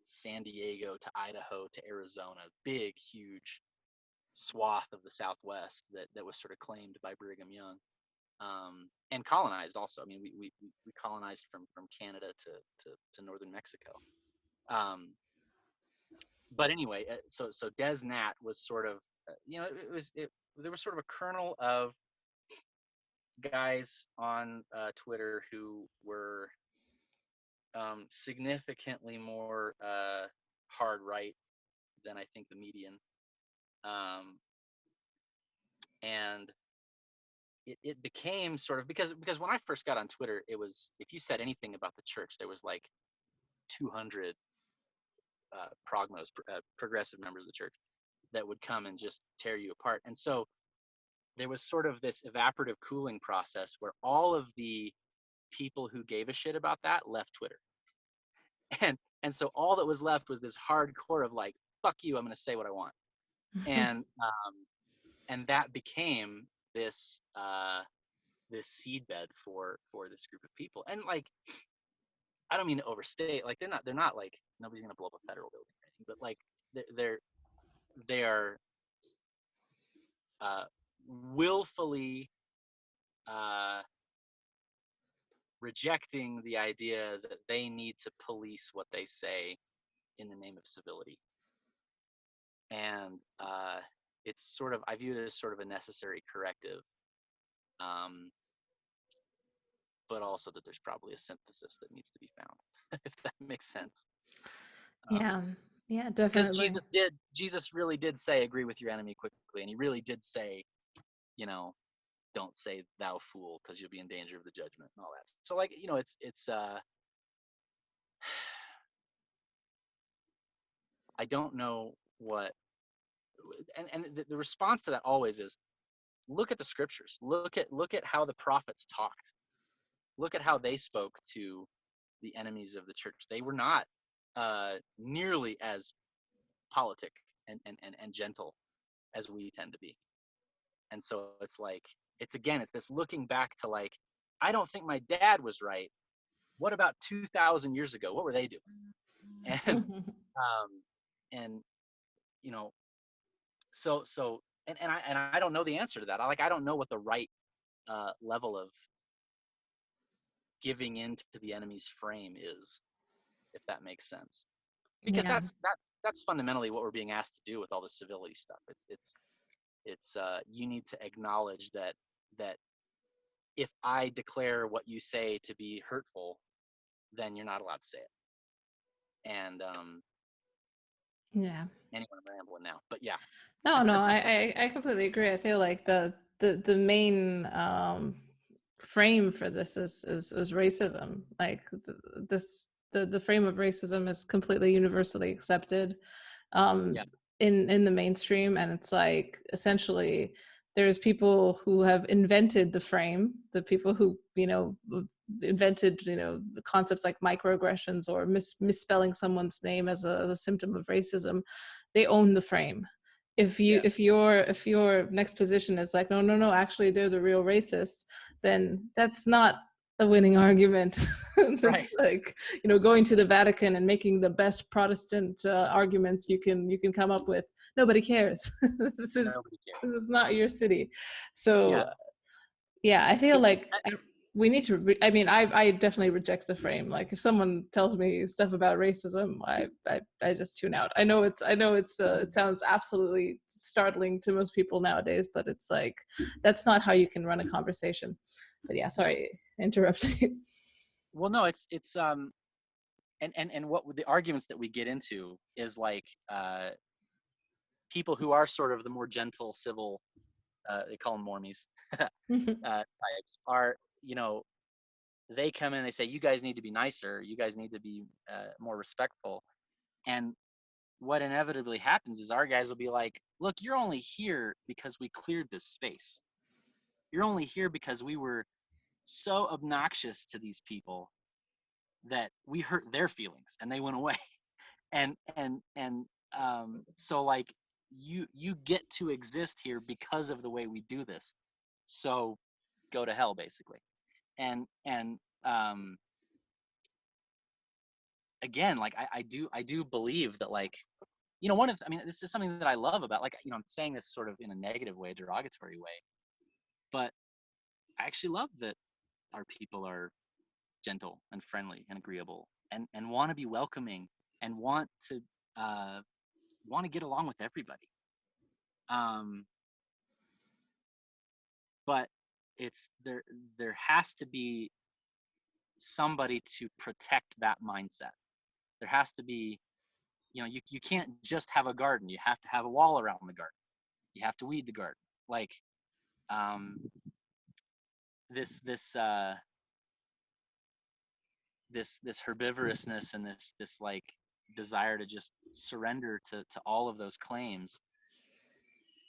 San Diego to Idaho to Arizona, big, huge swath of the Southwest that was sort of claimed by Brigham Young, and colonized also. I mean, we colonized from Canada to northern Mexico. But anyway, so DesNat was sort of, there was sort of a kernel of guys on Twitter who were significantly more hard right than I think the median, and it became sort of, because when I first got on Twitter, it was, if you said anything about the church, there was like 200 progressive members of the church that would come and just tear you apart. And so there was sort of this evaporative cooling process where all of the people who gave a shit about that left Twitter. And so all that was left was this hardcore of like, fuck you, I'm going to say what I want. And that became this this seedbed for this group of people. And like, I don't mean to overstate, like they're not like, nobody's gonna blow up a federal building or anything, but like they're they are uh, willfully uh, rejecting the idea that they need to police what they say in the name of civility. And it's sort of, I view it as sort of a necessary corrective, um, but also that there's probably a synthesis that needs to be found, if that makes sense. Yeah, yeah, Because definitely. Jesus really did say, agree with your enemy quickly. And he really did say, you know, don't say thou fool, because you'll be in danger of the judgment and all that. So like, you know, it's I don't know what, and the response to that always is, look at the scriptures, look at how the prophets talked, look at how they spoke to the enemies of the church. They were not nearly as politic and gentle as we tend to be. And so it's like, it's again, it's this looking back to like, I don't think my dad was right. What about 2,000 years ago? What were they doing? And and you know, and I don't know the answer to that. I don't know what the right level of giving into the enemy's frame is, if that makes sense. Because Yeah, that's fundamentally what we're being asked to do with all this civility stuff. It's you need to acknowledge that if I declare what you say to be hurtful, then you're not allowed to say it. And yeah. anyway, I'm rambling now, but yeah. No, no, I completely agree. I feel like the main frame for this is racism. Like the frame of racism is completely universally accepted um, Yeah, in the mainstream, and it's like essentially there's people who have invented the frame, the people who invented the concepts like microaggressions or misspelling someone's name as a symptom of racism. They own the frame. yeah, If your next position is like, no, no, no, actually they're the real racists, then that's not a winning argument. right. That's like going to the Vatican and making the best Protestant arguments you can come up with. Nobody cares. this is Nobody this cares. is not your city. Yeah, So yeah, I feel it, like we need to I mean, I definitely reject the frame. Like if someone tells me stuff about racism, I just tune out. I know it sounds absolutely startling to most people nowadays, but it's like that's not how you can run a conversation. But yeah, no. sorry, I interrupted you. Well, no, it's and what the arguments that we get into is like people who are sort of the more gentle, civil, they call them normies, types are, they come in, they say, you guys need to be nicer, you guys need to be more respectful. And what inevitably happens is our guys will be like, look, you're only here because we cleared this space. You're only here because we were so obnoxious to these people that we hurt their feelings and they went away. So like you get to exist here because of the way we do this. So go to hell, basically. And again, like I do believe that, like, I mean, this is something that I love about, like, I'm saying this sort of in a negative way, derogatory way, but I actually love that our people are gentle and friendly and agreeable and want to be welcoming and uh want to get along with everybody. um but it's there has to be somebody to protect that mindset. There has to be, you can't just have a garden, you have to have a wall around the garden, you have to weed the garden, like, um this this uh this herbivorousness and this like desire to just surrender to all of those claims.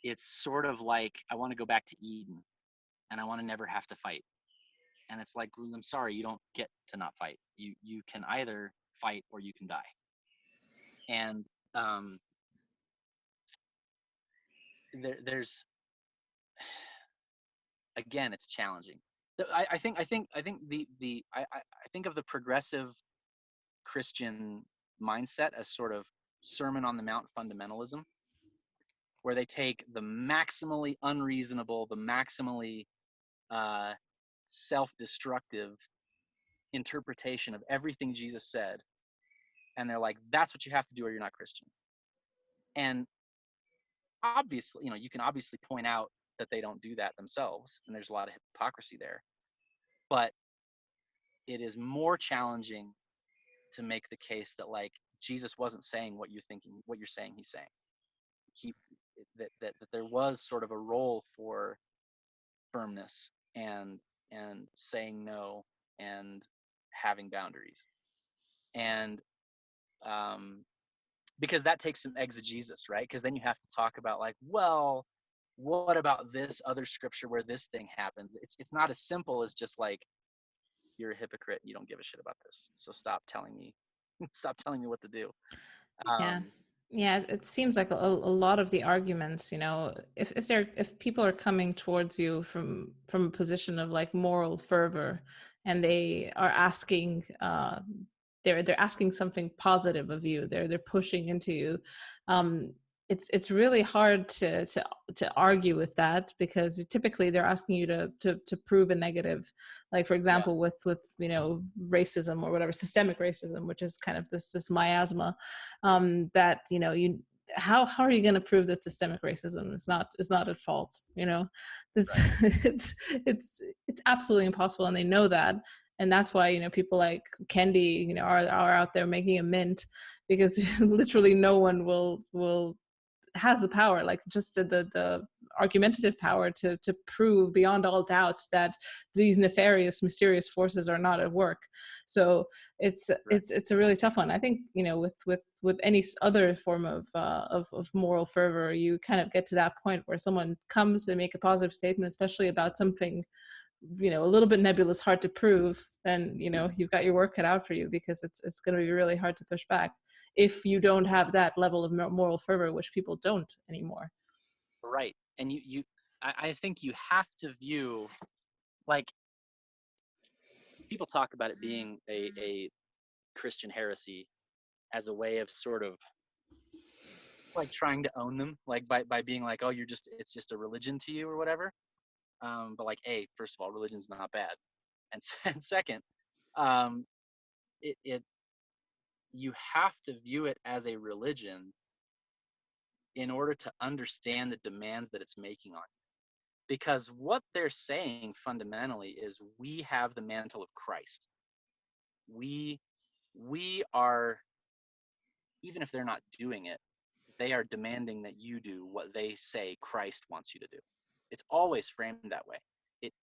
It's sort of like, I want to go back to Eden and I want to never have to fight. And it's like, I'm sorry, you don't get to not fight. You can either fight or you can die. And um there's again, it's challenging. I think of the progressive Christian mindset as sort of Sermon on the Mount fundamentalism, where they take the maximally unreasonable, the maximally uh, self-destructive interpretation of everything Jesus said, and they're like, "That's what you have to do, or you're not Christian." And obviously, you can obviously point out that they don't do that themselves, and there's a lot of hypocrisy there. But it is more challenging to make the case that like Jesus wasn't saying what you're saying he's saying. He that there was sort of a role for firmness and saying no and having boundaries. And because that takes some exegesis, right? Because then you have to talk about like, well, what about this other scripture where this thing happens? It's not as simple as just like, you're a hypocrite, you don't give a shit about this, so stop telling me what to do. Yeah. um Yeah, it seems like a lot of the arguments, if people are coming towards you from a position of like moral fervor, and they are asking they're asking something positive of you, they're pushing into you, um it's really hard to argue with that, because typically they're asking you to prove a negative. Like, for yeah, example, with racism or whatever, systemic racism, which is kind of this miasma, that you how are you going to prove that systemic racism is not at fault? It's right, it's absolutely impossible, and they know that. And that's why people like Kendi are out there making a mint, because literally no one will has the power, like just the argumentative power to prove beyond all doubt that these nefarious, mysterious forces are not at work. So it's right. it's a really tough one. I think with any other form of moral fervor, you kind of get to that point where someone comes and make a positive statement, especially about something a little bit nebulous, hard to prove, then you've got your work cut out for you, because it's going to be really hard to push back if you don't have that level of moral fervor, which people don't anymore. Right. And I think you have to view, like, people talk about it being a Christian heresy as a way of sort of like trying to own them, like by being like, oh, it's just a religion to you or whatever. But like, A, first of all, religion's not bad. And, and second, um, it you have to view it as a religion in order to understand the demands that it's making on you. Because what they're saying fundamentally is, we have the mantle of Christ. We we are, even if they're not doing it, they are demanding that you do what they say Christ wants you to do. It's always framed that way.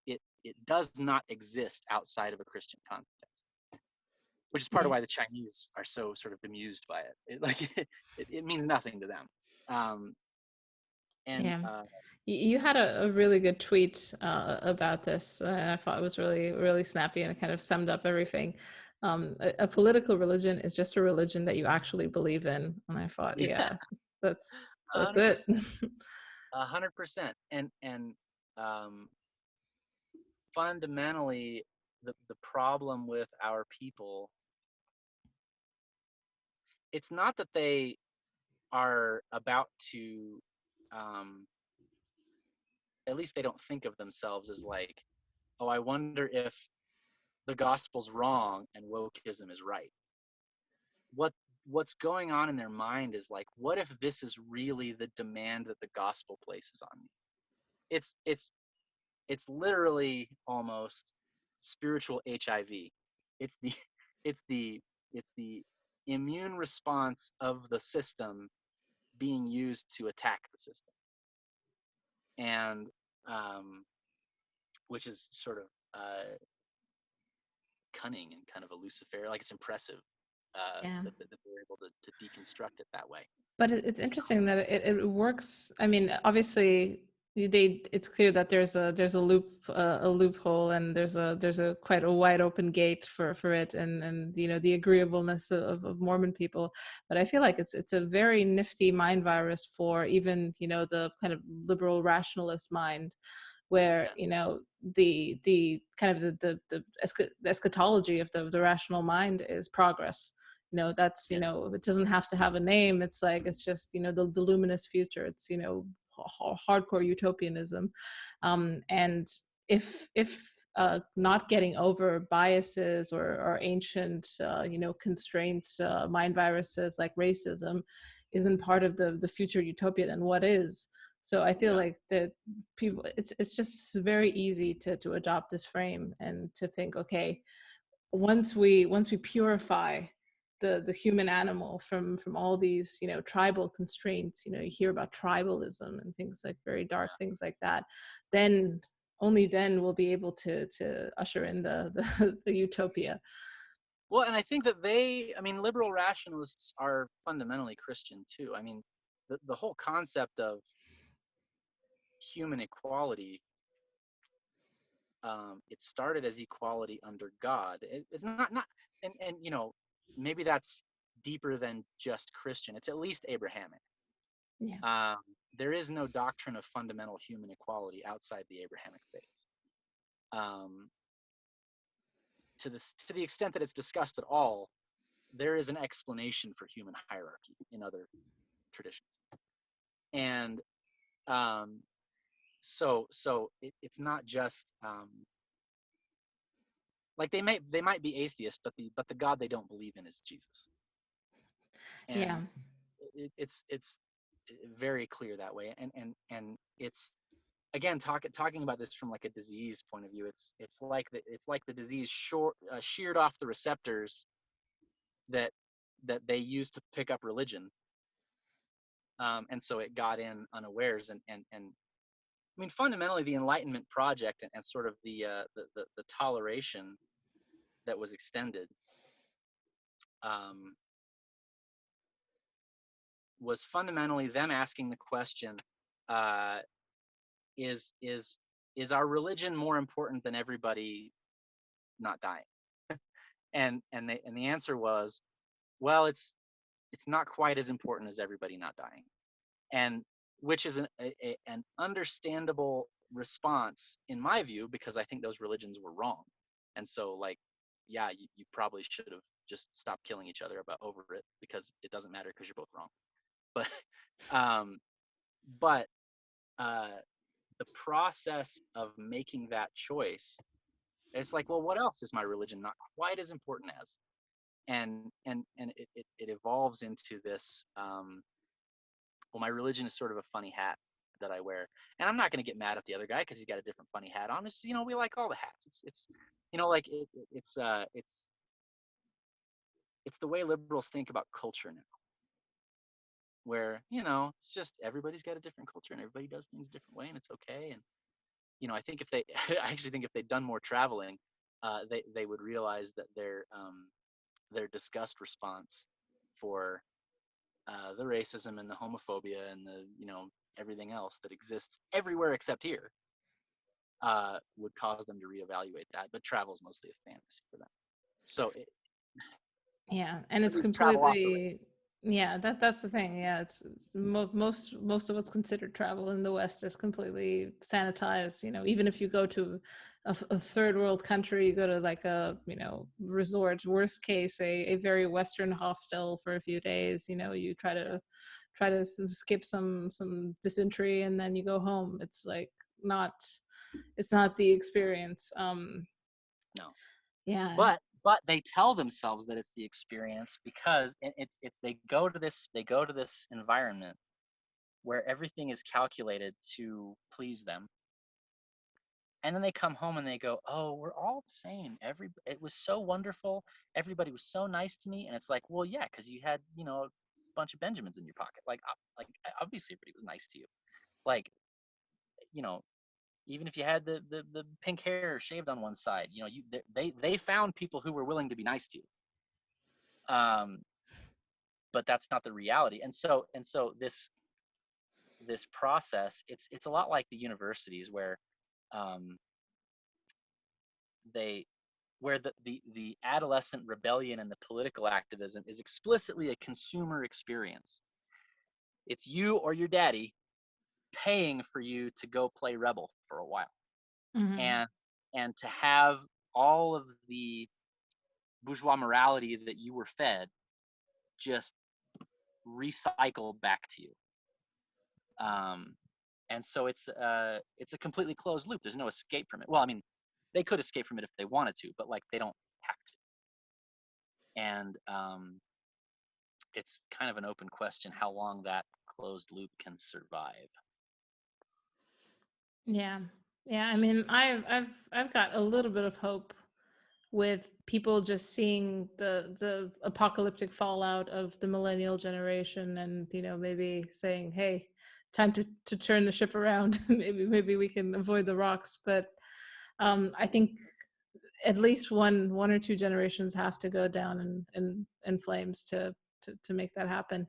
It does not exist outside of a Christian context, which is part of Yeah. why the Chinese are so sort of bemused by it. It means nothing to them. Um, and Yeah. You had a really good tweet about this. I thought it was really, really snappy, and it kind of summed up everything. A political religion is just a religion that you actually believe in. And I thought, Yeah, yeah, that's it. 100%, 100%. And um, fundamentally, the problem with our people, it's not that they are about to, um, at least they don't think of themselves as like, oh, I wonder if the gospel's wrong and wokeism is right. What what's going on in their mind is like, what if this is really the demand that the gospel places on me? It's literally almost spiritual HIV. It's the it's the it's the immune response of the system being used to attack the system, and um, which is sort of cunning and kind of a Lucifer. Like, it's impressive Yeah. that they're able to deconstruct it that way. But it's interesting that it works. I mean, obviously, it's clear that there's a loophole, and there's a quite a wide open gate for it, and the agreeableness of Mormon people. But I feel like it's a very nifty mind virus for even the kind of liberal rationalist mind, where Yeah, the kind of the eschatology of the rational mind is progress. That's yeah, it doesn't have to have a name. It's like it's just the luminous future. It's hardcore utopianism. And if not getting over biases or ancient constraints, mind viruses like racism isn't part of the future utopia, then what is? So I feel yeah. like that people, it's just very easy to adopt this frame and to think, okay, once we purify the human animal from all these tribal constraints, you hear about tribalism and things like very dark things like that, then only then we'll be able to usher in the utopia. Well, and I think that I mean, liberal rationalists are fundamentally Christian too. I mean, the whole concept of human equality, it started as equality under God. It's not, and maybe that's deeper than just Christian. It's at least Abrahamic. Yeah. Um, there is no doctrine of fundamental human equality outside the Abrahamic faiths. Um, to the extent that it's discussed at all, there is an explanation for human hierarchy in other traditions, and um, it's not just like they might be atheists, but the God they don't believe in is Jesus, Yeah. and it's very clear that way, and it's again talking about this from like a disease point of view. It's like the disease sheared off the receptors that they used to pick up religion, and so it got in unawares, and I mean, fundamentally, the Enlightenment project and sort of the toleration that was extended um, was fundamentally them asking the question: uh, is is is our religion more important than everybody not dying? And the answer was, well, it's not quite as important as everybody not dying, and which is an understandable response in my view, because I think those religions were wrong. And so, like, yeah, you probably should have just stopped killing each other over it, because it doesn't matter because you're both wrong. But um but uh the process of making that choice, it's like, well, what else is my religion not quite as important as? And it evolves into this, well, my religion is sort of a funny hat that I wear, and I'm not going to get mad at the other guy because he's got a different funny hat on. Just, we like all the hats. It's like it's the way liberals think about culture now, where it's just everybody's got a different culture and everybody does things a different way, and it's okay. And I think if they I actually think if they'd done more traveling, they would realize that their disgust response for the racism and the homophobia and the everything else that exists everywhere except here would cause them to reevaluate that. But travel is mostly a fantasy for them. So Yeah, and at it's least travel off the completely, rails. yeah, that's the thing. Yeah, it's most of what's considered travel in the West is completely sanitized. Even if you go to a third world country, you go to like a resort, worst case a very Western hostel for a few days. You try to skip some dysentery, and then you go home. It's like not it's not the experience. No, Yeah. but they tell themselves that it's the experience, because it's they go to this environment where everything is calculated to please them, and then they come home and they go, oh, we're all the same, it was so wonderful, everybody was so nice to me. And it's like, well, yeah, because you had a bunch of Benjamins in your pocket. Like obviously everybody was nice to you. Like, you know even if you had the pink hair shaved on one side, they found people who were willing to be nice to you. um but that's not the reality. And so this this process, it's a lot like the universities where um, they where the adolescent rebellion and the political activism is explicitly a consumer experience. It's you or your daddy paying for you to go play rebel for a while, Hmm. and to have all of the bourgeois morality that you were fed just recycled back to you. Um, and so it's a completely closed loop. There's no escape from it. Well, I mean, they could escape from it if they wanted to, but like they don't have to. And it's kind of an open question how long that closed loop can survive. Yeah. Yeah. I mean, I've got a little bit of hope with people just seeing the apocalyptic fallout of the millennial generation, and maybe saying, hey, time to turn the ship around. Maybe we can avoid the rocks. But I think at least one or two generations have to go down in flames to make that happen.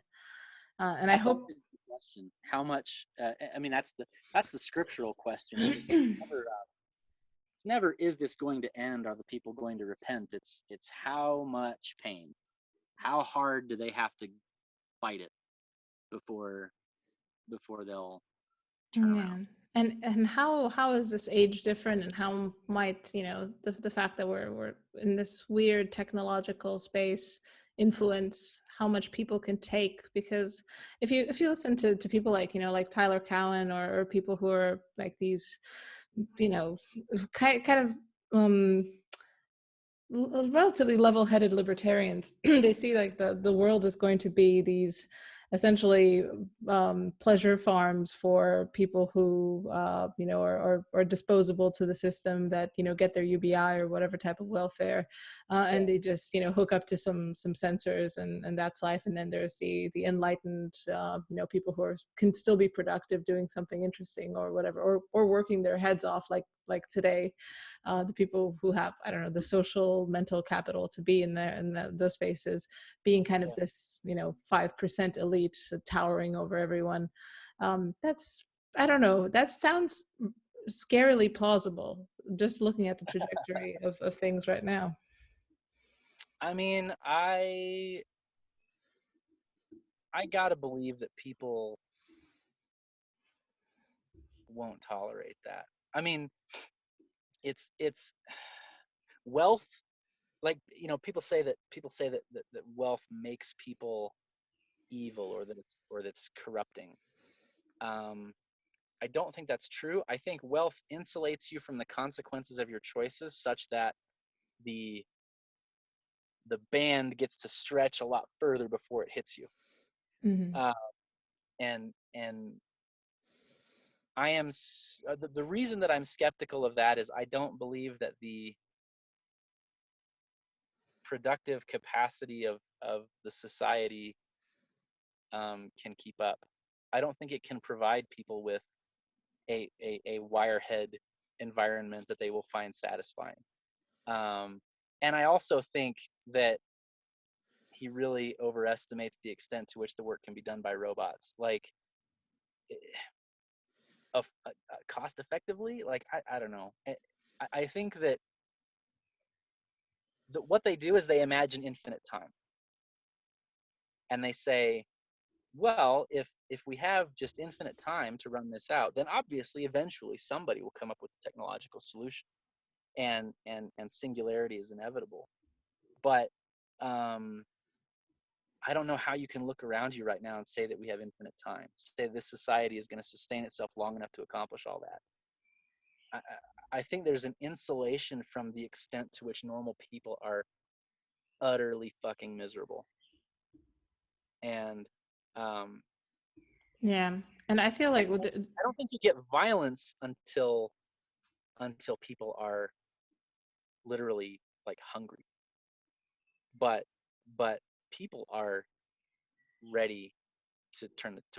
And I That's hope. always the question. How much? I mean, that's the scriptural question. It's never is this going to end? Are the people going to repent? It's how much pain? How hard do they have to fight it before they'll turn Yeah. around? And how is this age different, and how might, the fact that we're in this weird technological space influence how much people can take? Because if you listen to people like, like Tyler Cowen, or people who are like these, you know kind of um relatively level-headed libertarians, they see like the world is going to be these essentially pleasure farms for people who are disposable to the system, that get their UBI or whatever type of welfare, Yeah, and they just hook up to some sensors, and that's life. And then there's the enlightened, people who can still be productive, doing something interesting or whatever, or working their heads off, like today, the people who have, I don't know, the social mental capital to be in there, in those spaces, being kind of yeah. this 5% elite towering over everyone. That's, I don't know, that sounds scarily plausible, just looking at the trajectory of things right now. I mean, I gotta believe that people won't tolerate that. I mean, it's wealth. Like people say that wealth makes people evil, or that's corrupting. Um, I don't think that's true. I think wealth insulates you from the consequences of your choices, such that the band gets to stretch a lot further before it hits you. Hmm. Uh, and I am the reason that I'm skeptical of that is I don't believe that the productive capacity of the society can keep up. I don't think it can provide people with a wirehead environment that they will find satisfying. And I also think that he really overestimates the extent to which the work can be done by robots. Like, cost effectively. Like, I don't know. I think that what they do is they imagine infinite time, and they say, well, if we have just infinite time to run this out, then obviously eventually somebody will come up with a technological solution, and singularity is inevitable. But um, I don't know how you can look around you right now and say that we have infinite time. Say this society is going to sustain itself long enough to accomplish all that. I think there's an insulation from the extent to which normal people are utterly fucking miserable, and um, Yeah. And I feel I like don't, I don't think you get violence until people are literally like hungry. But people are ready to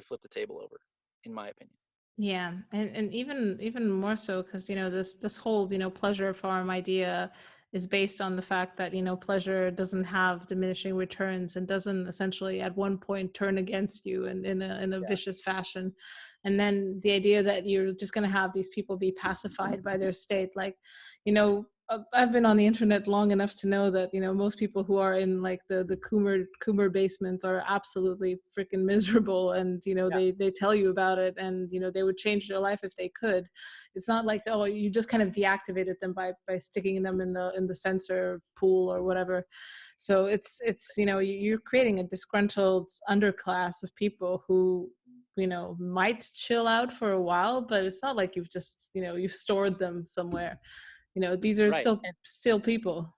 flip the table over, in my opinion. yeah, and even more so, because this whole pleasure farm idea is based on the fact that, pleasure doesn't have diminishing returns and doesn't essentially at one point turn against you in a Yeah. vicious fashion. And then the idea that you're just going to have these people be pacified by their state, like, I've been on the internet long enough to know that, most people who are in like the Coomer basements are absolutely freaking miserable, and Yeah. they tell you about it, and they would change their life if they could. It's not like, oh, you just kind of deactivated them by sticking them in the censor pool or whatever. So it's you're creating a disgruntled underclass of people who might chill out for a while, but it's not like you've just you've stored them somewhere. These are Right. still people.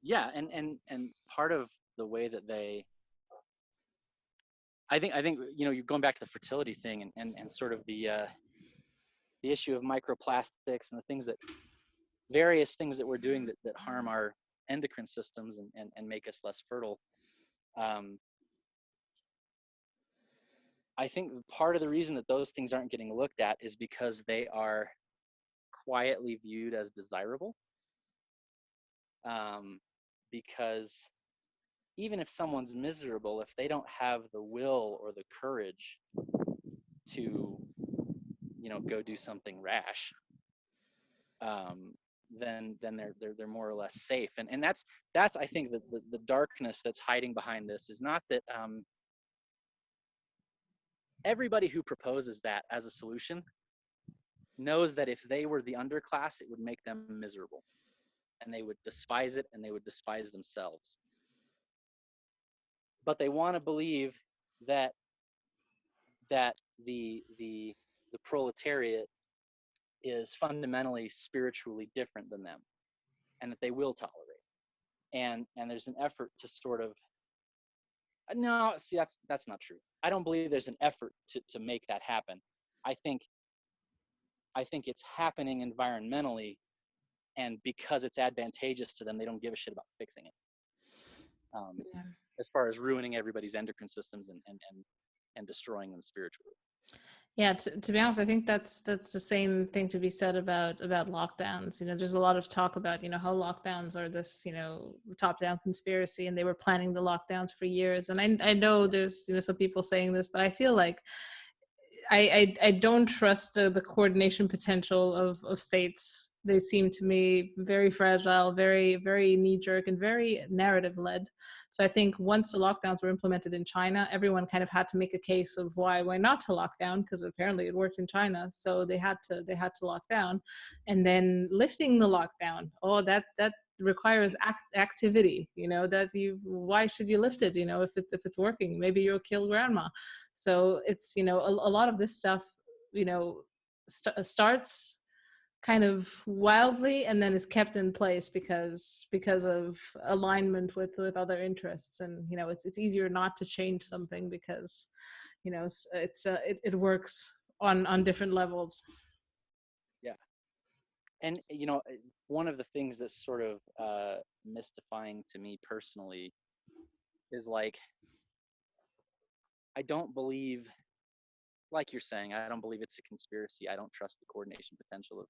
Yeah, and part of the way that they, I think you're going back to the fertility thing, and sort of the issue of microplastics and the things that, various things that we're doing that harm our endocrine systems and make us less fertile. I think part of the reason that those things aren't getting looked at is because they are quietly viewed as desirable. Because even if someone's miserable, if they don't have the will or the courage to, go do something rash, then they're more or less safe. And that's I think the darkness that's hiding behind this is not that everybody who proposes that as a solution knows that if they were the underclass, it would make them miserable, and they would despise it, and they would despise themselves. But they want to believe that the proletariat is fundamentally spiritually different than them, and that they will tolerate. And there's an effort to sort of, no, see, that's not true. I don't believe there's an effort to make that happen. I think it's happening environmentally, and because it's advantageous to them, they don't give a shit about fixing it. Yeah. As far as ruining everybody's endocrine systems and destroying them spiritually. Yeah, to be honest, I think that's the same thing to be said about lockdowns. There's a lot of talk about how lockdowns are this top-down conspiracy, and they were planning the lockdowns for years. And I know there's some people saying this, but I feel like I don't trust the coordination potential of states. They seem to me very fragile, very, very knee-jerk, and very narrative-led. So I think once the lockdowns were implemented in China, everyone kind of had to make a case of why not to lock down, because apparently it worked in China. So they had to lock down. And then lifting the lockdown, oh, that requires activity. Why should you lift it? If it's working, maybe you'll kill grandma. So it's a lot of this stuff starts kind of wildly and then is kept in place because of alignment with other interests. And it's easier not to change something because it works on different levels. Yeah. And one of the things that's sort of mystifying to me personally is, like, I don't believe, like you're saying, I don't believe it's a conspiracy. I don't trust the coordination potential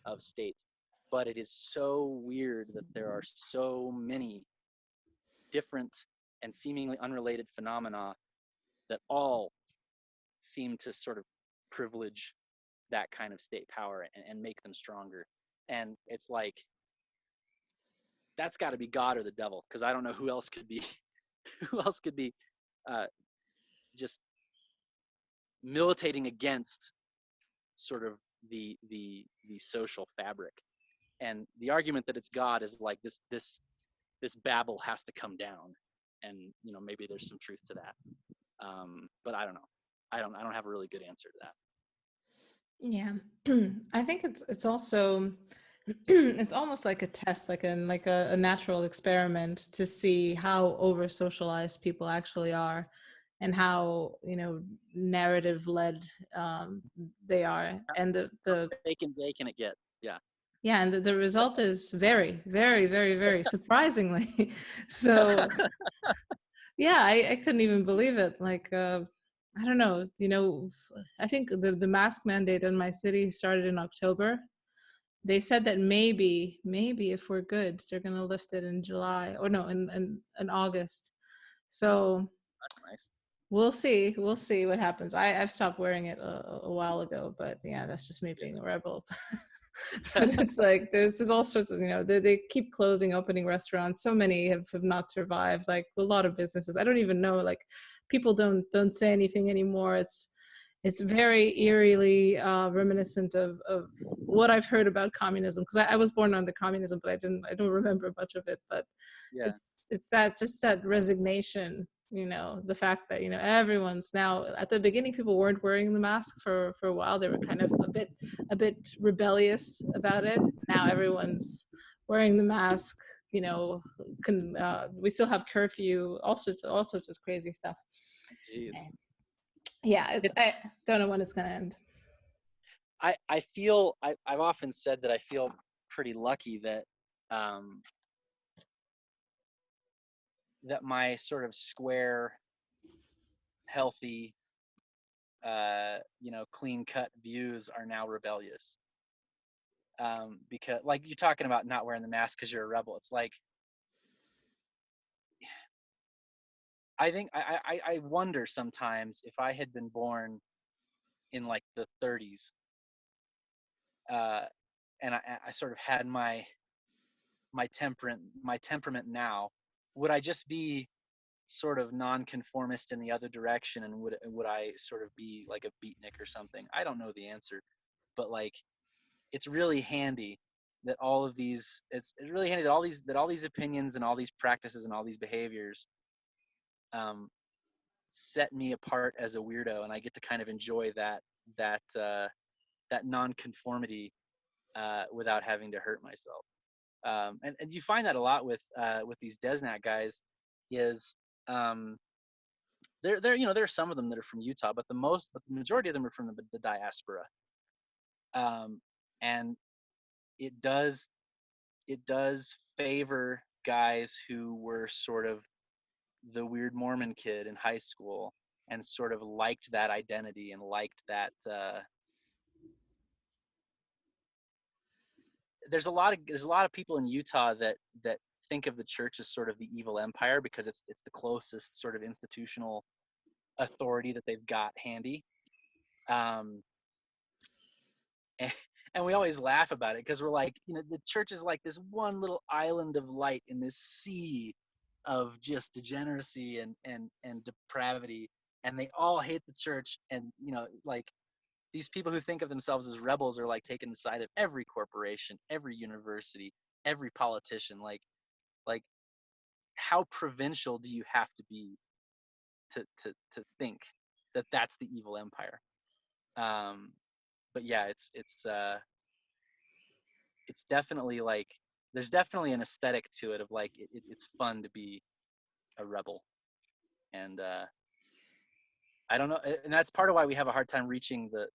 of states. But it is so weird that there are so many different and seemingly unrelated phenomena that all seem to sort of privilege that kind of state power and make them stronger. And it's like, that's got to be God or the devil, because I don't know who else could be uh, just militating against sort of the social fabric. And the argument that it's God is like this Babel has to come down, and maybe there's some truth to that. But I don't know. I don't have a really good answer to that. Yeah. I think it's also it's almost like a test, like a natural experiment to see how over socialized people actually are, and how narrative led they are. And the They can it get. Yeah. yeah, and the result is very, very, very, very surprisingly. So yeah, I couldn't even believe it. Like I don't know, I think the mask mandate in my city started in October. they said that maybe if we're good, they're going to lift it in July, or no, in August. So That's nice. we'll see. We'll see what happens. I've stopped wearing it a while ago, but yeah, that's just me being a rebel. But it's like there's all sorts of, they keep closing, opening restaurants. So many have not survived. Like a lot of businesses, I don't even know. Like people don't say anything anymore. It's very eerily reminiscent of what I've heard about communism, because I was born under communism, but I don't remember much of it. But Yeah. it's that, just that resignation, the fact that everyone's now, at the beginning people weren't wearing the mask for a while. They were kind of a bit rebellious about it. Now everyone's wearing the mask. We still have curfew, all sorts of crazy stuff. Jeez. And yeah, I don't know when it's going to end. I feel I've often said that I feel pretty lucky that that my sort of square, healthy, clean cut views are now rebellious. Because like you're talking about not wearing the mask because you're a rebel. It's like, I think I wonder sometimes if I had been born in like the 30s, and I sort of had my temperament now, would I just be sort of nonconformist in the other direction, and would I sort of be like a beatnik or something? I don't know the answer, but like it's really handy that it's really handy that all these opinions and all these practices and all these behaviors set me apart as a weirdo, and I get to kind of enjoy that nonconformity without having to hurt myself. And you find that a lot with these DesNat guys. Is there there are some of them that are from Utah, but the majority of them are from the diaspora. And it does favor guys who were sort of the weird Mormon kid in high school and sort of liked that identity and liked that. There's a lot of people in Utah that think of the church as sort of the evil empire because it's the closest sort of institutional authority that they've got handy. Um, and, and we always laugh about it because we're like, the church is like this one little island of light in this sea of just degeneracy and depravity, and they all hate the church. And like these people who think of themselves as rebels are like taking the side of every corporation, every university, every politician. Like how provincial do you have to be to think that that's the evil empire? But yeah, it's definitely like there's definitely an aesthetic to it of like it's fun to be a rebel. And I don't know, and that's part of why we have a hard time reaching the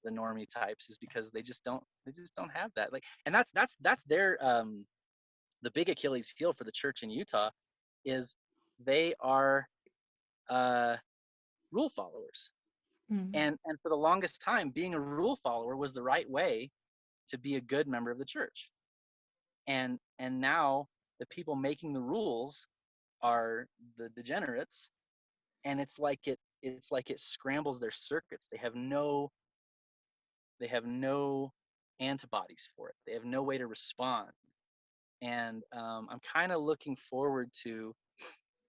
normie types, is because they just don't have that. Like, and that's their the big Achilles heel for the church in Utah is they are rule followers. Mm-hmm. And for the longest time, being a rule follower was the right way to be a good member of the church. And now the people making the rules are the degenerates, and it's like it scrambles their circuits. They have no antibodies for it. They have no way to respond. And I'm kind of looking forward to,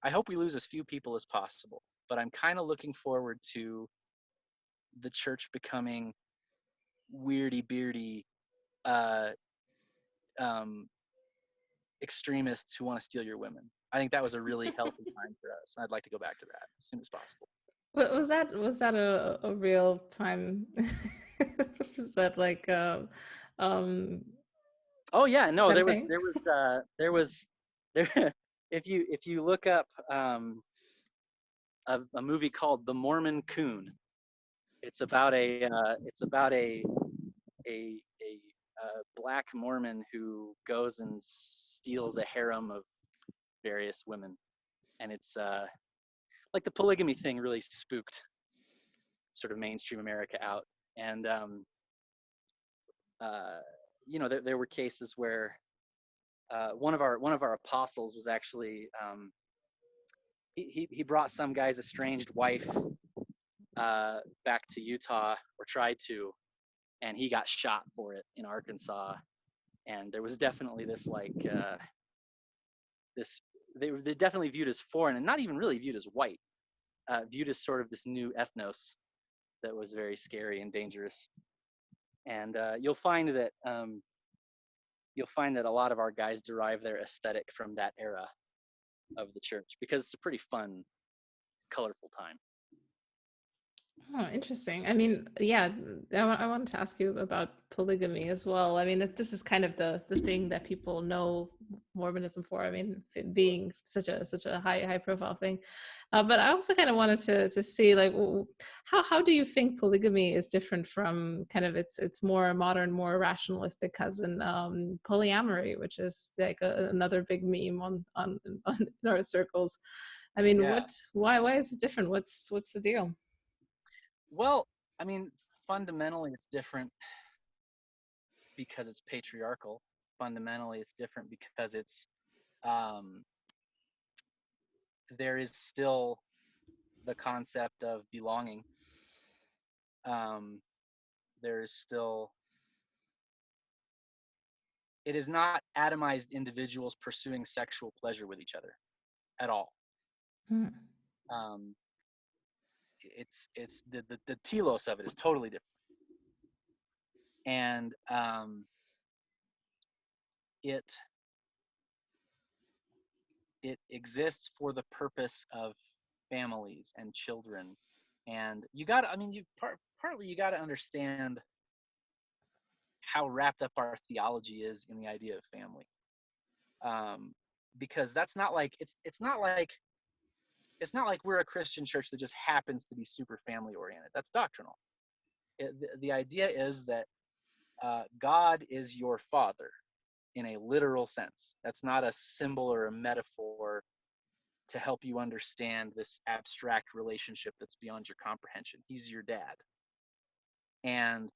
I hope we lose as few people as possible, but I'm kind of looking forward to the church becoming weirdy beardy um, extremists who want to steal your women. I think that was a really healthy time for us. I'd like to go back to that as soon as possible. But was that a real time? Was that like um Oh yeah, no, that there a was thing? there if you look up a movie called The Mormon Coon. It's about a black Mormon who goes and steals a harem of various women, and it's like the polygamy thing really spooked sort of mainstream America out. And there were cases where one of our apostles was actually he brought some guy's estranged wife back to Utah, or tried to, and he got shot for it in Arkansas. And there was definitely this this they're definitely viewed as foreign, and not even really viewed as white, viewed as sort of this new ethnos that was very scary and dangerous. And you'll find that a lot of our guys derive their aesthetic from that era of the church, because it's a pretty fun, colorful time. Oh, interesting. I mean, yeah, I wanted to ask you about polygamy as well. I mean, this is kind of the thing that people know Mormonism for. I mean, it being such a high profile thing. But I also kind of wanted to see, like, how do you think polygamy is different from kind of its more modern, more rationalistic cousin, polyamory, which is like another big meme on in our circles. I mean, Yeah. why is it different? What's the deal? Well, I mean, fundamentally, it's different because it's patriarchal. Fundamentally, it's different because it's there is still the concept of belonging. There is still, it is not atomized individuals pursuing sexual pleasure with each other at all. Hmm. It's the telos of it is totally different. And it exists for the purpose of families and children. And you got to, I mean, partly you got to understand how wrapped up our theology is in the idea of family. Because that's not like, it's not like we're a Christian church that just happens to be super family oriented. That's doctrinal. The idea is that God is your father in a literal sense. That's not a symbol or a metaphor to help you understand this abstract relationship that's beyond your comprehension. He's your dad. And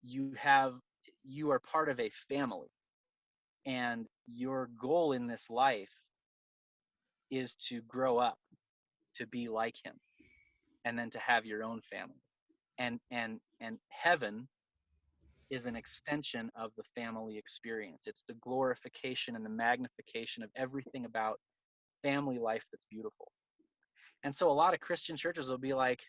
you are part of a family. And your goal in this life is to grow up to be like him, and then to have your own family. And heaven is an extension of the family experience. It's the glorification and the magnification of everything about family life that's beautiful. And so a lot of Christian churches will be like,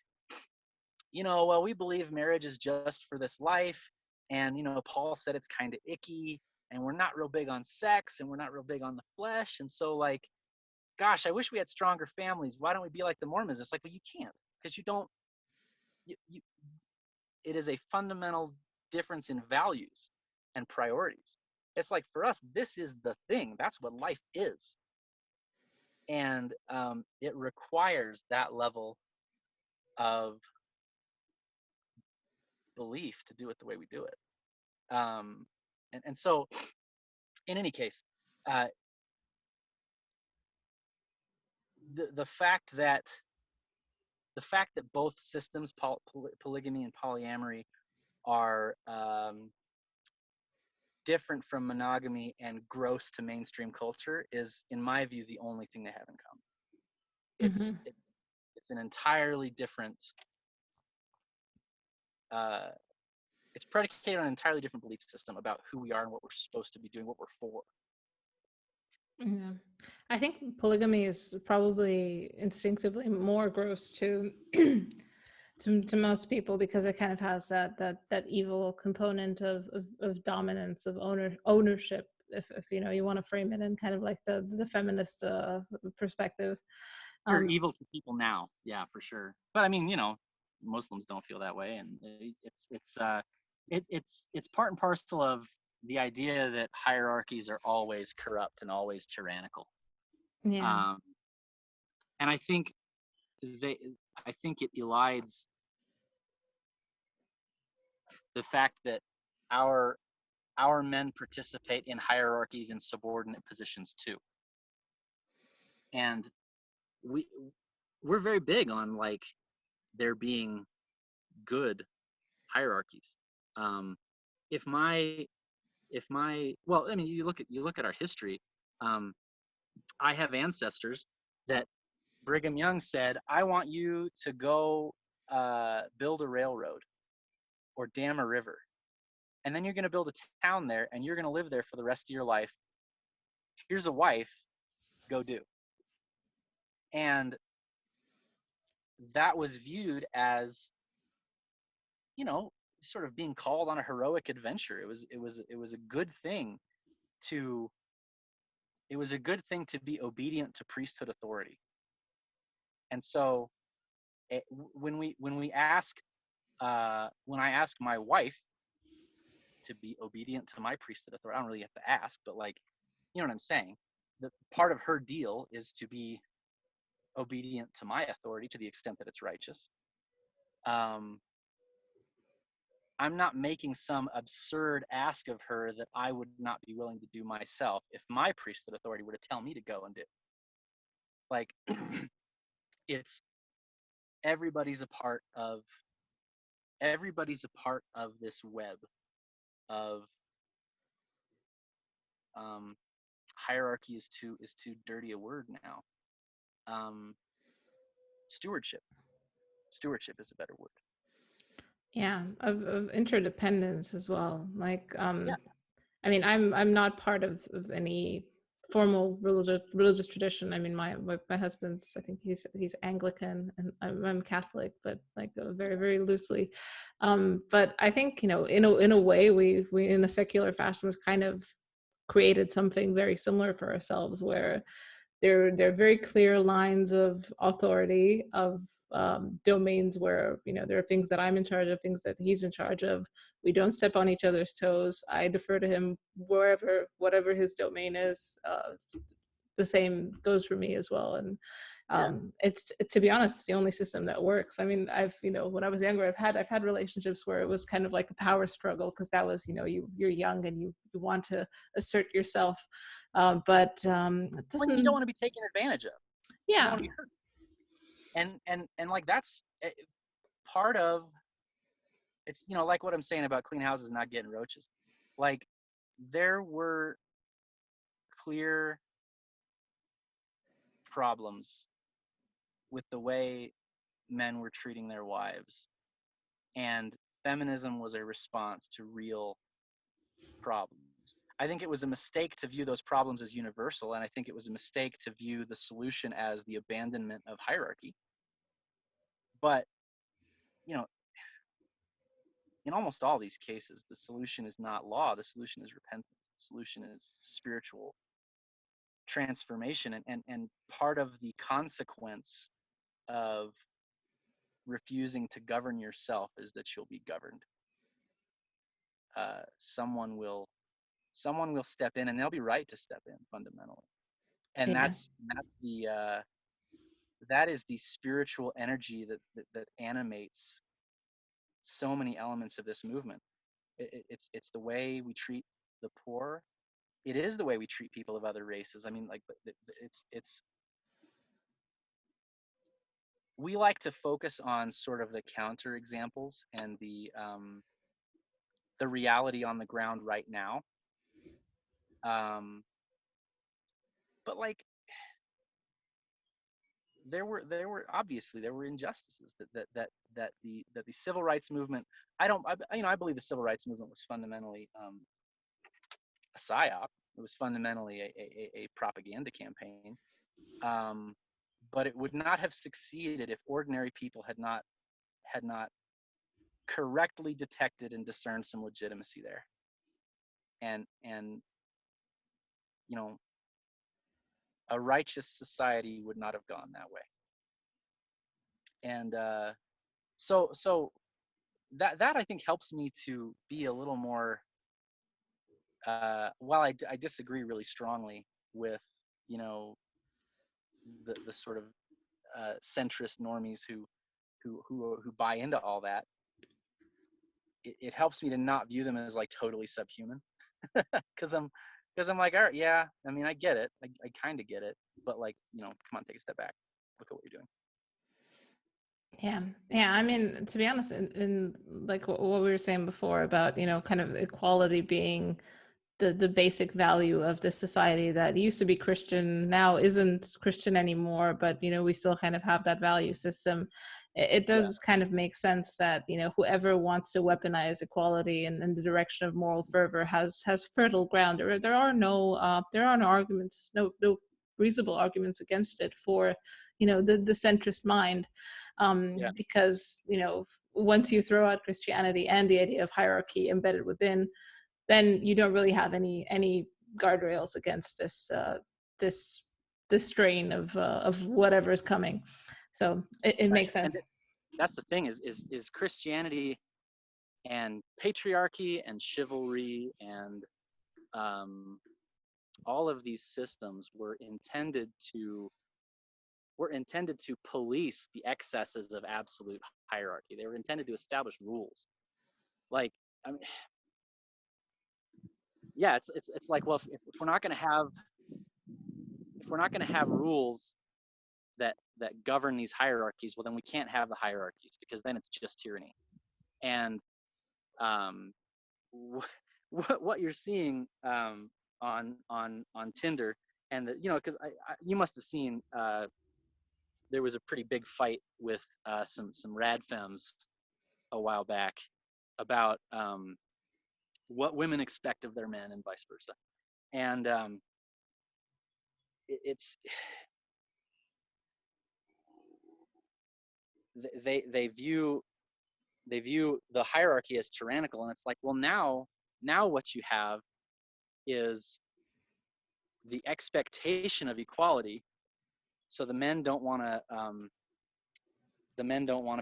well, we believe marriage is just for this life. And, Paul said it's kind of icky, and we're not real big on sex, and we're not real big on the flesh. And so, like, gosh, I wish we had stronger families. Why don't we be like the Mormons? It's like, well, you can't, because you don't, it is a fundamental difference in values and priorities. It's like, for us, this is the thing. That's what life is. And it requires that level of belief to do it the way we do it. And so, in any case, the fact that both systems, polygamy and polyamory, are different from monogamy and gross to mainstream culture is, in my view, the only thing they have in common. It's an entirely different. It's predicated on an entirely different belief system about who we are and what we're supposed to be doing, what we're for. Yeah, I think polygamy is probably instinctively more gross to to most people, because it kind of has that evil component of dominance, of ownership. If you want to frame it in kind of like the feminist perspective. They're evil to people now, yeah, for sure. But I mean, Muslims don't feel that way, and it's part and parcel of the idea that hierarchies are always corrupt and always tyrannical. Yeah. And I think it elides the fact that our men participate in hierarchies in subordinate positions too. And we're very big on, like, there being good hierarchies. if my well, I mean, you look at our history. I have ancestors that Brigham Young said, I want you to go build a railroad or dam a river. And then you're going to build a town there and you're going to live there for the rest of your life. Here's a wife, go do. And that was viewed as, you know, sort of being called on a heroic adventure. It was a good thing to be obedient to priesthood authority. And so when I ask my wife to be obedient to my priesthood authority, I don't really have to ask, but like, you know what I'm saying? The part of her deal is to be obedient to my authority to the extent that it's righteous. I'm not making some absurd ask of her that I would not be willing to do myself if my priesthood authority were to tell me to go and do. Like, it's everybody's a part of this web of hierarchy is too dirty a word now. Stewardship is a better word. Yeah, of interdependence as well. Like, Yeah. I mean, I'm not part of any formal religious tradition. I mean, my husband's, I think he's Anglican, and I'm Catholic, but like very very loosely. But I think, you know, in a way, we in a secular fashion we've kind of created something very similar for ourselves, where there are very clear lines of authority, of domains where, you know, there are things that I'm in charge of, things that he's in charge of. We don't step on each other's toes. I defer to him wherever, whatever his domain is. The same goes for me as well. And it's, to be honest, the only system that works. I mean, you know, when I was younger, I've had relationships where it was kind of like a power struggle, because that was, you know, you're young and you want to assert yourself, but it When you doesn't. don't want to be taken advantage of, you don't Yeah, want to be hurt, and like that's part of it's, you know, like what I'm saying about clean houses and not getting roaches. Like, there were clear problems with the way men were treating their wives, and feminism was a response to real problems. I think it was a mistake to view those problems as universal, and I think it was a mistake to view the solution as the abandonment of hierarchy. But, you know, in almost all these cases, the solution is not law, the solution is repentance, the solution is spiritual transformation. And part of the consequence of refusing to govern yourself is that you'll be governed. Someone will step in, and they'll be right to step in fundamentally. And yeah, that is the spiritual energy that animates so many elements of this movement. It's the way we treat the poor. It is the way we treat people of other races. I mean, like, it's we like to focus on sort of the counter examples and the reality on the ground right now. But like, there were obviously there were injustices that the civil rights movement. I believe the civil rights movement was fundamentally a psyop. It was fundamentally a propaganda campaign. But it would not have succeeded if ordinary people had not correctly detected and discerned some legitimacy there. And you know, a righteous society would not have gone that way. And so that I think helps me to be a little more. While I disagree really strongly with, you know, the sort of centrist normies who buy into all that, it helps me to not view them as like totally subhuman, because I'm like, all right, yeah, I mean, I get it, I kind of get it, but like, you know, come on, take a step back, look at what you're doing. Yeah. Yeah. I mean, to be honest, in like what we were saying before about, kind of equality being the basic value of this society that used to be Christian, now isn't Christian anymore, but we still kind of have that value system. It Yeah, does kind of make sense that whoever wants to weaponize equality in the direction of moral fervor has fertile ground. There are no arguments, no reasonable arguments against it for the centrist mind, yeah, because once you throw out Christianity and the idea of hierarchy embedded within, then you don't really have any guardrails against this this strain of whatever is coming. So it right. makes And sense. that's the thing is Christianity and patriarchy and chivalry and um, all of these systems were intended to police the excesses of absolute hierarchy. They were intended to establish rules. Like, I mean, yeah, it's like, well, if we're not going to have rules that govern these hierarchies, well, then we can't have the hierarchies because then it's just tyranny. And um, what you're seeing on Tinder, and because you must have seen there was a pretty big fight with some rad femmes a while back about what women expect of their men and vice versa. And it's they view the hierarchy as tyrannical, and it's like, well, now what you have is the expectation of equality. So the men don't want to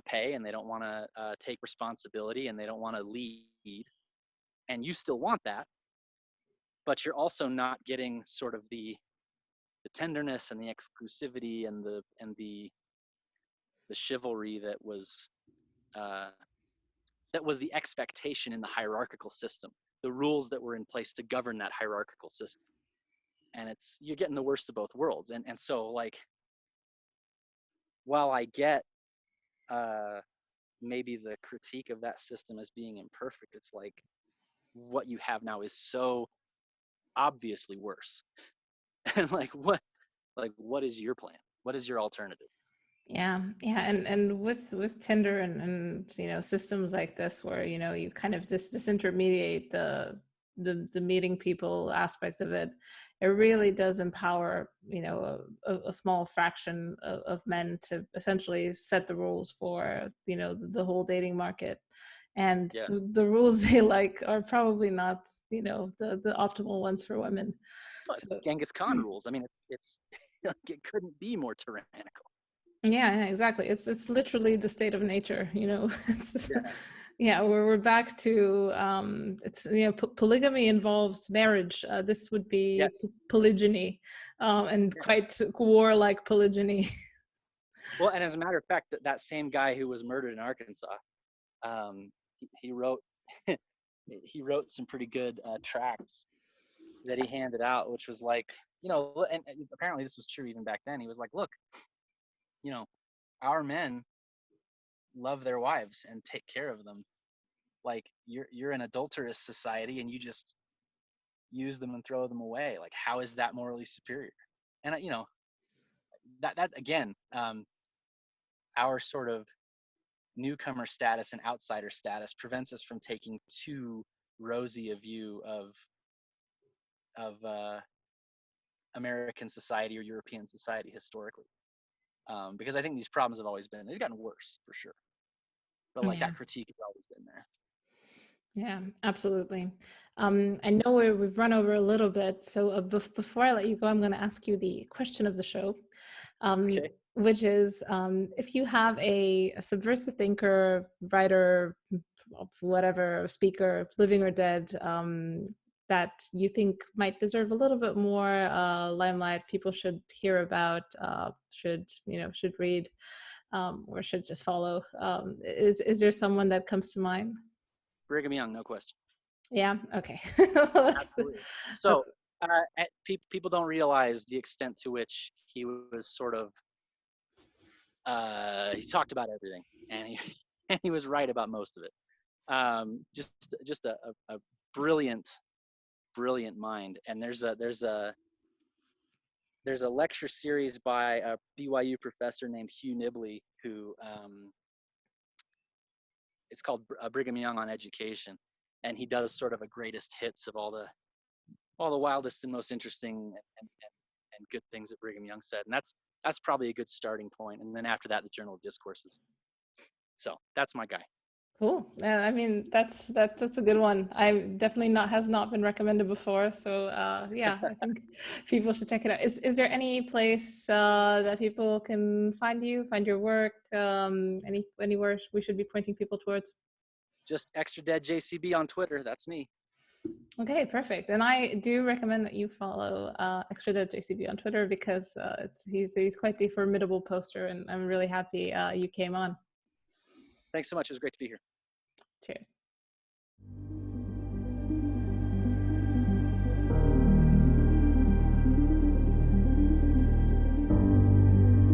pay, and they don't want to take responsibility, and they don't want to lead, and you still want that, but you're also not getting sort of the tenderness and the exclusivity and the chivalry uh, that was the expectation in the hierarchical system, the rules that were in place to govern that hierarchical system. And you're getting the worst of both worlds. And so, like, while I get maybe the critique of that system as being imperfect, it's like what you have now is so obviously worse. And what is your plan? What is your alternative? Yeah, yeah, and with Tinder and systems like this where you kind of disintermediate the meeting people aspect of it, it really does empower a small fraction of men to essentially set the rules for the whole dating market, and Yeah. the rules they like are probably not the optimal ones for women. But So Genghis Khan rules. I mean, it's like it couldn't be more tyrannical. yeah, exactly. It's literally the state of nature, It's, Yeah. yeah, we're back to it's polygamy involves marriage. This would be Yes. polygyny, and Yeah. quite warlike polygyny. Well, and as a matter of fact, that same guy who was murdered in Arkansas, he wrote he wrote some pretty good tracts that he handed out, which was like, and apparently this was true even back then. He was like, look, you know, our men love their wives and take care of them. Like you're an adulterous society, and you just use them and throw them away. Like, how is that morally superior? And that again, our sort of newcomer status and outsider status prevents us from taking too rosy a view of American society or European society historically, because I think these problems have always they've gotten worse for sure, but like Yeah. that critique has always been there. Yeah, absolutely. I know we've run over a little bit, so before I let you go, I'm going to ask you the question of the show, Okay. which is if you have a subversive thinker, writer, whatever, speaker, living or dead, that you think might deserve a little bit more limelight, people should hear about, should read, or should just follow. Is there someone that comes to mind? Brigham Young, no question. Yeah. Okay. Absolutely. That's So people don't realize the extent to which he was sort of he talked about everything, and he and he was right about most of it. Just a brilliant mind. And there's a lecture series by a BYU professor named Hugh Nibley, who it's called Brigham Young on Education, and he does sort of a greatest hits of all the wildest and most interesting and good things that Brigham Young said. And that's probably a good starting point. And then after that, the Journal of Discourses. So that's my guy. Cool. I mean, that's a good one. I'm definitely has not been recommended before. So yeah, I think people should check it out. Is there any place that people can find you, find your work? Anywhere we should be pointing people towards? Just Extra Dead JCB on Twitter. That's me. Okay, perfect. And I do recommend that you follow Extra Dead JCB on Twitter, because he's quite the formidable poster, and I'm really happy you came on. Thanks so much. It was great to be here. Cheers.